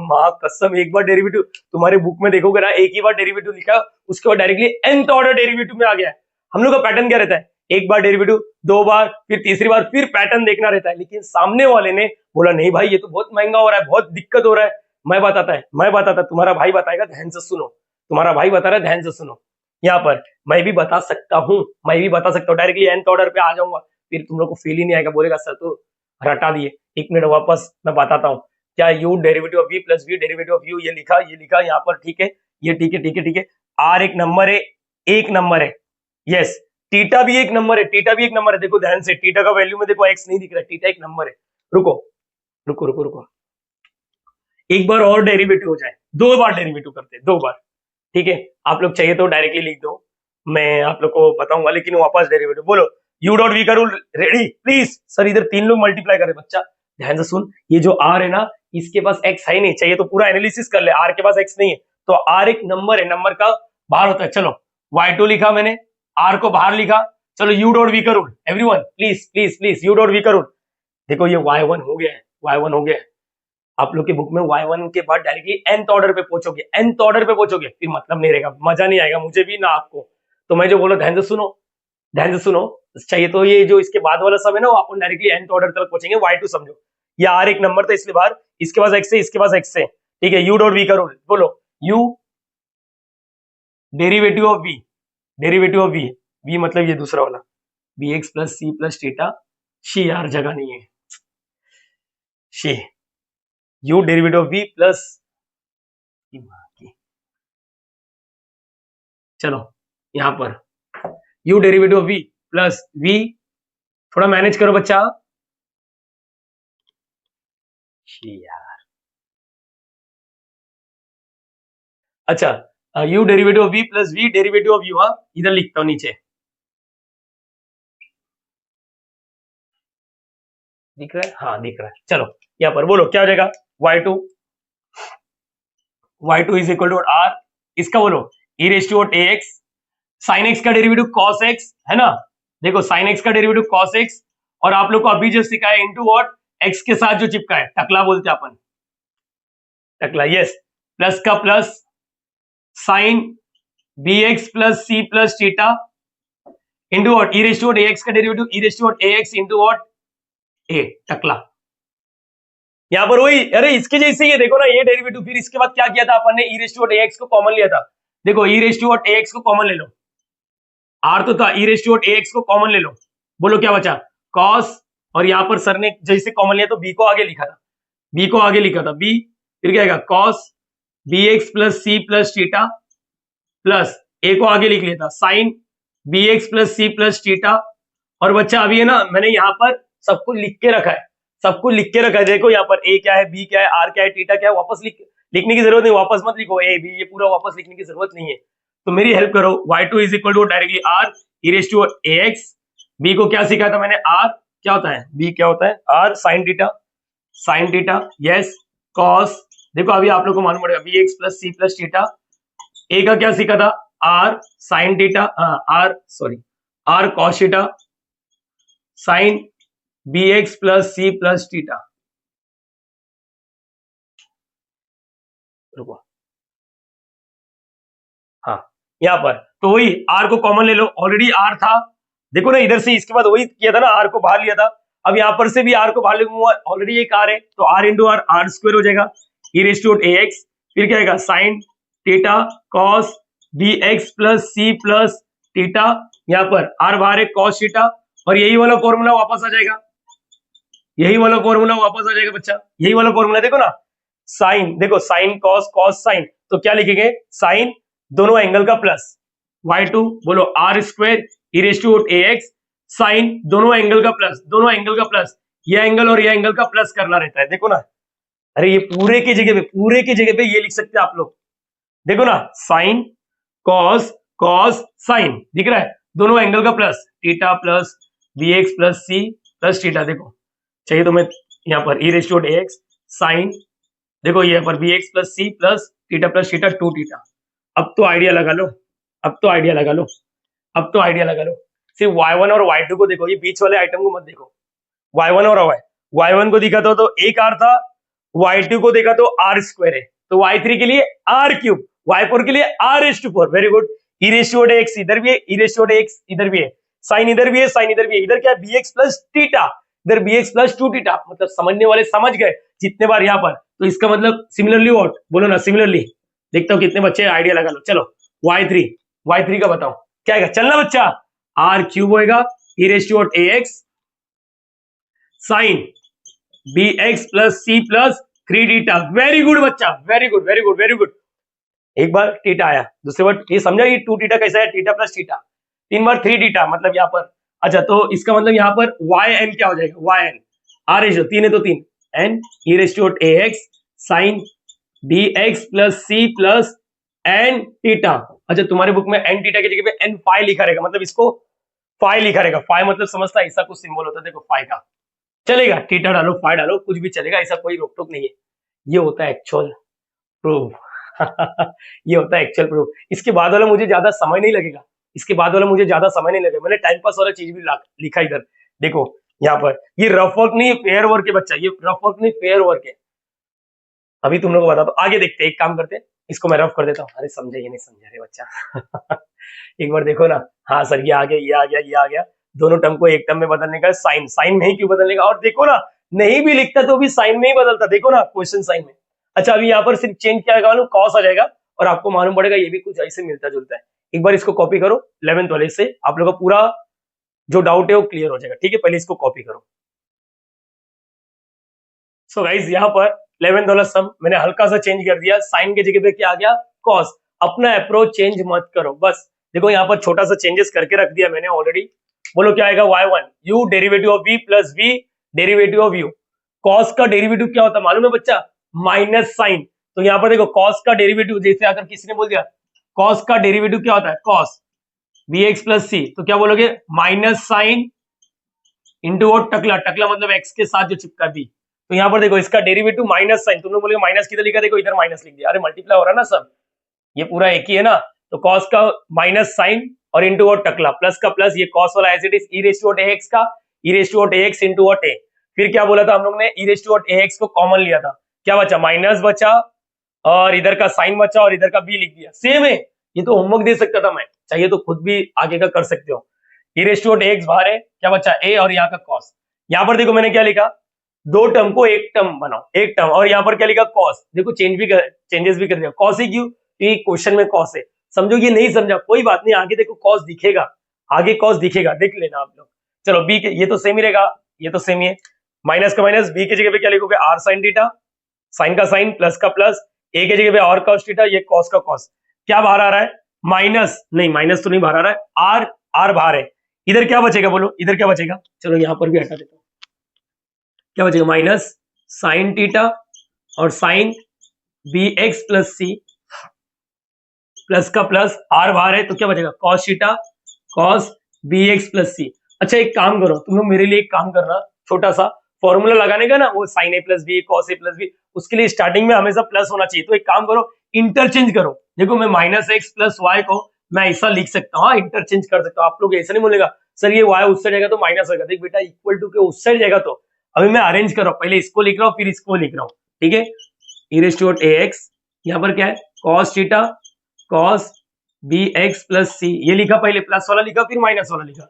मां कसम, एक बार डेरिवेटिव तुम्हारे बुक में देखोगे ना, एक ही बार डेरिवेटिव लिखा, उसके बाद डायरेक्टली nth ऑर्डर डेरिवेटिव में आ गया है। हम लोग का पैटर्न क्या रहता है, एक बार डेरिवेटिव, 2 बार, फिर तीसरी बार, फिर पैटर्न देखना रहता है, लेकिन सामने वाले ने बोला नहीं भाई ये तो बहुत महंगा हो रहा है, बहुत दिक्कत हो रहा है, मैं बताता, तुम्हारा भाई बताएगा, ध्यान से सुनो, तुम्हारा भाई बता रहा है, ध्यान से सुनो, यहाँ पर मैं भी बता सकता हूँ, डायरेक्टली nth ऑर्डर पे आ जाऊंगा, फिर तुम लोग को फील ही नहीं आएगा, बोलेगा सर तो हटा दिए, 1 मिनट वापस मैं बताता हूँ, क्या u derivative of v plus v derivative of u, ये लिखा यहाँ पर, ठीक है, ये ठीक है, r एक नंबर है, यस, थीटा भी एक नंबर है, देखो ध्यान से, थीटा का वैल्यू में देखो x नहीं दिख रहा है, थीटा एक नंबर है, रुको, एक बार और डेरिवेटिव हो जाए, 2 बार डेरिवेटिव करते हैं, 2 बार, ठीक है, आप लोग चाहिए तो डायरेक्टली लिख दो, मैं आप लोग को बताऊंगा, लेकिन वापस डेरिवेटिव बोलो, u डॉट v का रूल रेडी, प्लीज सर, इधर 3 लोग मल्टीप्लाई करें, बच्चा ध्यान से सुन, ये जो r है ना, इसके पास x है नहीं, चाहिए तो पूरा एनालिसिस कर ले, r के पास x नहीं है, तो r एक नंबर है, नंबर का बाहर होता है, चलो y2 लिखा मैंने, r को बाहर लिखा, चलो u डॉट v का rule, everyone please u dot v का रूल, देखो ये y1 हो गया है, आप लोग के बुक में y1 के बाद डायरेक्टली nth ऑर्डर पे पहुंचोगे, फिर मतलब नहीं रहेगा, मजा नहीं आएगा, मुझे भी ना आपको, तो मैं जो बोला ध्यान से सुनो, चाहिए तो ये जो इसके बाद वाला सब है ना, वो अपन डायरेक्टली nth ऑर्डर तक पहुंचेंगे, y2 समझो, ये r एक नंबर था इसलिए बाहर, इसके पास x है, इसके पास x है, ठीक है, u डॉट v का रूल, बोलो u डेरिवेटिव ऑफ v मतलब ये दूसरा वाला, bx प्लस सी प्लस थीटा, शी यार जगह नहीं है, शी, u derivative of v plus, चलो यहां पर u derivative of v plus v, थोड़ा मैनेज करो बच्चा, यार अच्छा, u derivative of v plus v derivative of u, इधर लिखता हूं नीचे, दिख रहा है, हाँ दिख रहा है, चलो यहाँ पर बोलो क्या हो जाएगा, y2 is equal to r, इसका बोलो e raise to ax, sine x का डेरिवेटिव cos x है ना, देखो साइन x का डेरिवेटिव cos x, और आप लोग को अभी जो सिखाया इनटू व्हाट, x के साथ जो चिपका है, टकला बोलते हैं अपन, टकला, यस, प्लस का plus, sine bx plus c plus theta into what, e raise to ax का derivative e raise to ax into what, a, टकला, यहाँ पर वही, अरे इसके जैसे ही देखो ना, ये डेरिवेटिव, फिर इसके बाद क्या किया था अपन ने, e रेस टू ax को कॉमन लिया था, देखो e रेस टू ax को कॉमन ले लो, r तो था, e रेस टू ax को कॉमन ले लो, बोलो क्या बचा, cos और यहाँ पर सर ने जैसे कॉमन लिया तो बी को आगे लिखा था, बी को आगे लिखा था, बी फिर क्या आएगा cos B x plus C plus theta plus a को आगे लिख लिया था साइन बी एक्स प्लस सी प्लस थीटा। और बच्चा अभी है ना मैंने यहाँ पर सब कुछ लिख के रखा है, सब कुछ लिख के रखा है। देखो यहाँ पर ए क्या है, बी क्या है, आर क्या है, थीटा क्या है, वापस लिखने की जरूरत नहीं, वापस मत लिखो ए बी, ये पूरा वापस लिखने की जरूरत नहीं है। तो मेरी हेल्प करो, y2 is equal to directly r e raise to A x, b को क्या सिखाया था मैंने, आर क्या होता है, बी क्या होता है, r sine theta yes cos, देखो अभी आप लोग को मालूम पड़ेगा b x plus C plus theta, a का क्या सीखा था, r sine theta, r cos theta sine b x plus सी प्लस थीटा। रुको हाँ यहाँ पर तो वही आर को कॉमन ले लो, ऑलरेडी आर था, देखो ना इधर से इसके बाद वही किया था ना, आर को बाहर लिया था, अब यहाँ पर से भी आर को बाहर लूंगा, ऑलरेडी एक आर है तो r into r, r square हो जाएगा e raise to A x, फिर क्या आएगा sine theta cos B x plus सी प्लस थीटा, यहाँ पर आर बाहर है कॉस थीटा, और यही वाला फॉर्मूला वापस आ जाएगा, यही वाला फॉर्मूला वापस आ जाएगा बच्चा, यही वाला फॉर्मूला देखो ना, साइन देखो साइन कॉस कॉस साइन, तो क्या लिखेंगे साइन दोनों एंगल का प्लस y2 बोलो r square e raise to A x sine दोनों एंगल का प्लस, दोनों एंगल का प्लस, ये एंगल और ये एंगल का प्लस करना रहता है, देखो ना, अरे ये पूरे की जगह पे ये लिख सकते हैं आप लोग, देखो ना साइन कॉस कॉस साइन दिख रहा है, दोनों एंगल का plus, theta plus b x plus सी प्लस थीटा, देखो चाहिए तो मैं यहाँ पर e raise to A x sine, देखो यहाँ पर बी एक्स प्लस सी plus theta plus theta two theta. अब तो आइडिया लगा लो, अब तो आइडिया लगा लो, अब तो आइडिया लगा लो, सिर्फ y1 और y2 को देखो, ये बीच वाले आइटम को मत देखो, y1 और y1 को दिखा तो एक r था, y2 को देखा तो r स्क्वायर है, तो y3 के लिए r क्यूब, y4 के लिए r raise to 4, very good, e raise to x इधर भी है, e रेज टू x इधर भी है, साइन इधर भी है, साइन इधर भी है, इधर क्या है bx प्लस थीटा, इधर bx प्लस 2 थीटा, मतलब समझने वाले समझ गए जितने बार यहाँ पर, तो इसका मतलब सिमिलरली व्हाट बोलो ना, सिमिलरली, देखता हूँ कितने बच्चे आइडिया लगा लो, चलो y3 का बताओ क्या आएगा, चलना बच्चा, r क्यूब होएगा e raise to A x sine b x plus C plus 3 theta, very good बच्चा, very good very good very good, एक बार थीटा आया, दूसरे बार ये समझा ये 2 थीटा कैसा है, थीटा प्लस थीटा, 3 बार 3 थीटा, मतलब यहाँ पर अच्छा, तो इसका मतलब यहाँ पर वाई एन क्या हो जाएगा, वाई एन आर रेज 3 है तो 3 n e raise to A x sine b x plus C plus n theta, अच्छा तुम्हारे बुक में एन थीटा की जगह पे एन फाई लिखा रहेगा, मतलब इसको फाई लिखा रहेगा, फाई मतलब समझता है ऐसा कुछ सिंबल होता है, देखो फाई का चलेगा, थीटा डालो फाई डालो कुछ भी चलेगा, ऐसा कोई रोक टोक नहीं है, ये होता है एक्चुअल प्रूफ ये होता है एक्चुअल प्रूफ, इसके बाद वाला मुझे ज्यादा समय नहीं लगेगा, इसके बाद वाला मुझे ज्यादा समय नहीं लगेगा, मैंने टाइम पास वाला चीज भी लिखा इधर, देखो यहाँ पर ये रफ वर्क नहीं फेयर वर्क है बच्चा, ये रफ वर्क नहीं फेयर वर्क है, अभी तुम लोग को बता दो, आगे देखते हैं, एक काम करते हैं, इसको मैं रफ कर देता हूँ, अरे समझे ये नहीं समझा रे बच्चा एक बार देखो ना, हाँ सर ये आ गया ये आ गया ये आ गया, दोनों टर्म को एक टर्म में बदलने का, साइन साइन में ही क्यों बदलने का, और देखो ना नहीं भी लिखता तो भी साइन में ही बदलता, देखो ना क्वेश्चन साइन में, अच्छा अभी यहाँ पर सिर्फ चेंज क्या आएगा, कॉस आ जाएगा, और आपको मालूम पड़ेगा ये भी कुछ ऐसे मिलता जुलता है, एक बार इसको कॉपी करो 11th वाले से, आप लोग का पूरा जो डाउट है वो क्लियर हो जाएगा, ठीक है, पहले इसको कॉपी करो। सो गाइज यहाँ पर 11th वाला सम मैंने हल्का सा चेंज कर दिया, साइन की जगह पे क्या आ गया कॉस, अपना अप्रोच चेंज मत करो, बस देखो यहाँ पर छोटा सा चेंजेस करके रख दिया मैंने ऑलरेडी, बोलो क्या आएगा y1 u derivative of v plus v derivative of u, cos का डेरिवेटिव क्या होता है मालूम है बच्चा, माइनस साइन, तो यहाँ पर देखो कॉस का डेरिवेटिव, जैसे अगर किसी ने बोल दिया कॉस का डेरिवेटिव क्या होता है, कॉस bx प्लस c, तो क्या बोलोगे माइनस साइन इंटू वो टकला, टकला मतलब x के साथ जो चिपका b, तो यहाँ पर देखो इसका डेरिवेटिव माइनस साइन, तुम लोग बोलोगे माइनस किधर लिखा, देखो इधर माइनस लिख दिया, अरे मल्टीप्लाई हो रहा है ना सब, ये पूरा एक ही है ना, तो कॉस का माइनस साइन और इंटू वो टकला, प्लस का प्लस, ये कॉस वाला as it is e raise to x का e raise to x into what a, फिर क्या बोला था हम लोग ने, ई रेज टू एक्स को कॉमन लिया था, क्या बचा माइनस बचा, और इधर का साइन बचा, और इधर का बी लिख दिया, सेम है, ये तो होमवर्क दे सकता था मैं, चाहिए तो खुद भी आगे का कर सकते हो, ई रेज टू एक्स बाहर है, क्या बचा ए, और यहाँ का कॉस, यहाँ पर देखो मैंने क्या लिखा, दो टर्म को एक टर्म बनाओ, एक टर्म, और यहाँ पर क्या लिखा कॉस, देखो चेंजेस भी कर दिया, कॉस ही क्यों, ये क्वेश्चन में कॉस है, समझो ये नहीं समझा कोई बात नहीं, आगे देखो कॉस दिखेगा, आगे कॉस दिखेगा, देख लेना आप लोग, चलो बी के ये तो सेम ही रहेगा, ये तो सेम ही है। माइनस का माइनस, बी की जगह पे क्या लिखोगे, आर साइन थीटा, साइन का साइन, प्लस का प्लस, ए की जगह पे और कॉस थीटा, ये कॉस का कॉस। क्या बाहर आ रहा है, माइनस, नहीं माइनस तो नहीं बाहर आ रहा है, आर, आर बाहर है। इधर क्या बचेगा बोलो, इधर क्या बचेगा, चलो यहां पर भी हटा देता हूं, क्या बचेगा, माइनस साइन थीटा और साइन बी एक्स प्लस सी, प्लस का प्लस, आर बाहर है तो क्या बचेगा, cos theta cos B x plus c. अच्छा एक काम करो तुम लोग, मेरे लिए एक काम करना, छोटा सा फॉर्मूला लगाने का ना, वो sign A plus B cos a plus B, उसके लिए स्टार्टिंग में हमेशा प्लस होना चाहिए। तो एक काम करो, इंटरचेंज करो। देखो मैं माइनस एक्स प्लस वाई को मैं ऐसा लिख सकता हूँ, इंटरचेंज कर सकता हूँ। आप लोग ऐसा नहीं बोलेगा सर ये वाई उस साइड जाएगा तो माइनस होगा, देख बेटा इक्वल टू के उस साइड जाएगा तो अभी मैं अरेंज कर रहा हूँ, पहले इसको लिख रहा हूँ फिर इसको लिख रहा हूँ, ठीक है। e raised to ax, यहाँ पर क्या है, cos theta cos bx plus c, ये लिखा पहले, प्लस वाला लिखा फिर माइनस वाला लिखा,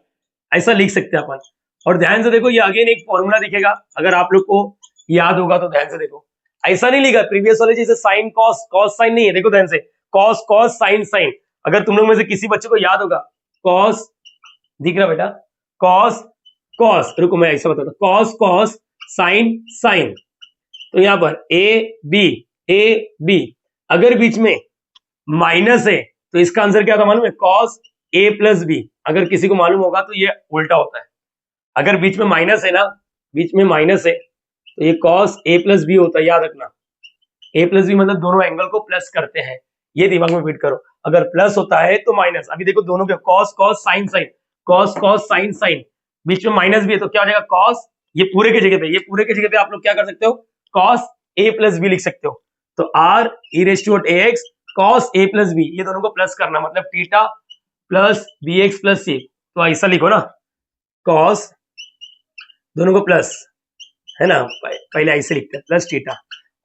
ऐसा लिख सकते हैं अपन। और ध्यान से देखो ये अगेन एक फॉर्मूला दिखेगा, अगर आप लोग को याद होगा तो ध्यान से देखो, ऐसा नहीं लिखा प्रीवियस वाले जैसे साइन कॉस, कॉस साइन नहीं है, देखो ध्यान से, कॉस कॉस साइन साइन। अगर तुम लोग में से किसी बच्चे को याद होगा, कॉस दिख रहा बेटा, कॉस कॉस, रुको मैं ऐसा बताता हूं, कॉस कॉस साइन साइन, तो यहां पर ए बी, अगर बीच में माइनस है तो इसका आंसर क्या था मालूम है, कॉस ए प्लस बी। अगर किसी को मालूम होगा तो ये उल्टा होता है, अगर बीच में माइनस है ना, बीच में माइनस है तो ये कॉस ए प्लस बी होता है, याद रखना। ए प्लस बी मतलब दोनों एंगल को प्लस करते हैं, ये दिमाग में फिट करो। अगर प्लस होता है तो माइनस, अभी देखो दोनों के cos cos sine sine, cos cos sine sine, बीच में माइनस भी है तो क्या हो जाएगा, कॉस, ये पूरे के जगह पे, ये पूरे के जगह पे आप लोग क्या कर सकते हो, कॉस ए प्लस बी लिख सकते हो। तो r E raise to x cos a plus b, ये दोनों को प्लस करना, मतलब theta plus b x plus c, तो ऐसा लिखो ना, कॉस दोनों को प्लस, है ना, पहले ऐसे लिखते हैं प्लस थीटा।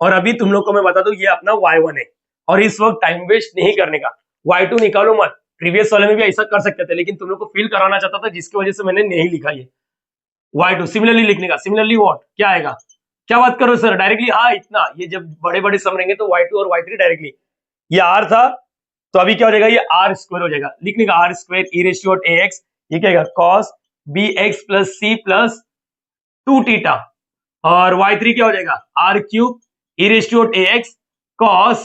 और अभी तुम लोग को मैं बता दूं ये अपना y1 है, और इस वक्त टाइम वेस्ट नहीं करने का, y2 निकालो मत, प्रीवियस वाले में भी ऐसा कर सकते थे लेकिन तुम लोग को फील कराना चाहता था जिसकी वजह से मैंने नहीं लिखा ये y2 सिमिलरली लिखने का। सिमिलरली व्हाट क्या आएगा, क्या बात करो सर डायरेक्टली, हाँ इतना, ये जब बड़े बड़े सम रहेंगे तो y2 और y3 डायरेक्टली, ये r था तो अभी क्या हो जाएगा, ये r स्क्वायर हो जाएगा, लिखने का r square e raise to ax, ये क्या आएगा, cos bx प्लस सी प्लस 2 थीटा, और y3 क्या हो जाएगा, r cube e raise to ax cos,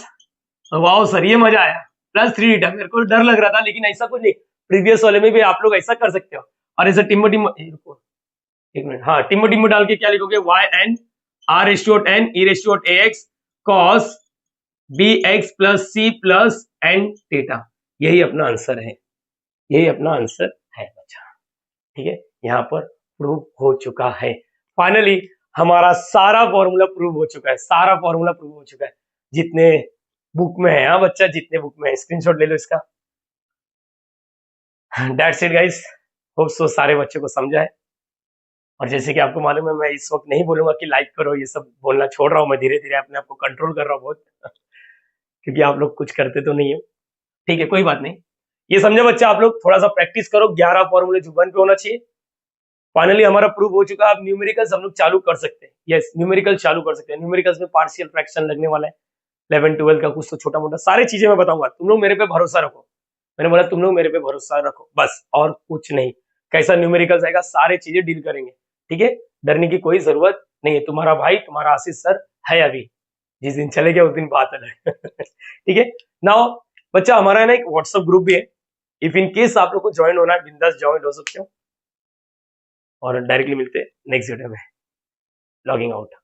wow sir ये मजा आया, प्लस 3 थीटा। मेरे को डर लग रहा था लेकिन ऐसा कुछ नहीं, प्रीवियस वाले में भी आप लोग ऐसा कर सकते हो। और ऐसा टिम्बो टिम्बो, एक मिनट, हाँ टिम्बो टिम्बो डाल के क्या लिखोगे, y n r raise to n e raise to ax cos bx plus C plus n theta, यही अपना आंसर है, यही अपना आंसर है बच्चा, ठीक है। यहाँ पर प्रूव हो चुका है, फाइनली हमारा सारा फॉर्मूला प्रूव हो चुका है, सारा फॉर्मूला प्रूव हो चुका है, जितने बुक में है, हाँ बच्चा जितने बुक में है, स्क्रीनशॉट ले लो इसका। That's it guys, hope so सारे बच्चों को समझा है। और जैसे कि आपको मालूम है मैं इस वक्त नहीं बोलूंगा कि लाइक करो, ये सब बोलना छोड़ रहा हूँ, मैं धीरे धीरे अपने आप को कंट्रोल कर रहा हूँ बहुत क्योंकि आप लोग कुछ करते तो नहीं हो, ठीक है कोई बात नहीं। ये समझे बच्चा, आप लोग थोड़ा सा प्रैक्टिस करो, 11 फॉर्मूले जुबान पे होना चाहिए। फाइनली हमारा प्रूव हो चुका है, अब न्यूमेरिकल्स हम लोग चालू कर सकते हैं, यस न्यूमेरिकल चालू कर सकते हैं। न्यूमेरिकल्स में पार्शियल फ्रैक्शन लगने वाला है, 11 12 का कुछ तो छोटा मोटा सारी चीजें मैं बताऊंगा, तुम लोग मेरे पे भरोसा रखो, मैंने बोला तुम लोग मेरे पे भरोसा रखो बस, और कुछ नहीं। कैसा न्यूमेरिकल्स आएगा सारे चीजें डील करेंगे, ठीक है, डरने की कोई जरूरत नहीं है। तुम्हारा भाई तुम्हारा आशीष सर है, अभी जिस दिन चले गए उस दिन बात अलग ठीक है। नाउ बच्चा हमारा है ना एक व्हाट्सएप ग्रुप भी है, इफ इन केस आप लोग को ज्वाइन होना है बिंदास ज्वाइन हो सकते हो, और डायरेक्टली मिलते हैं नेक्स्ट वीडियो में। Logging out.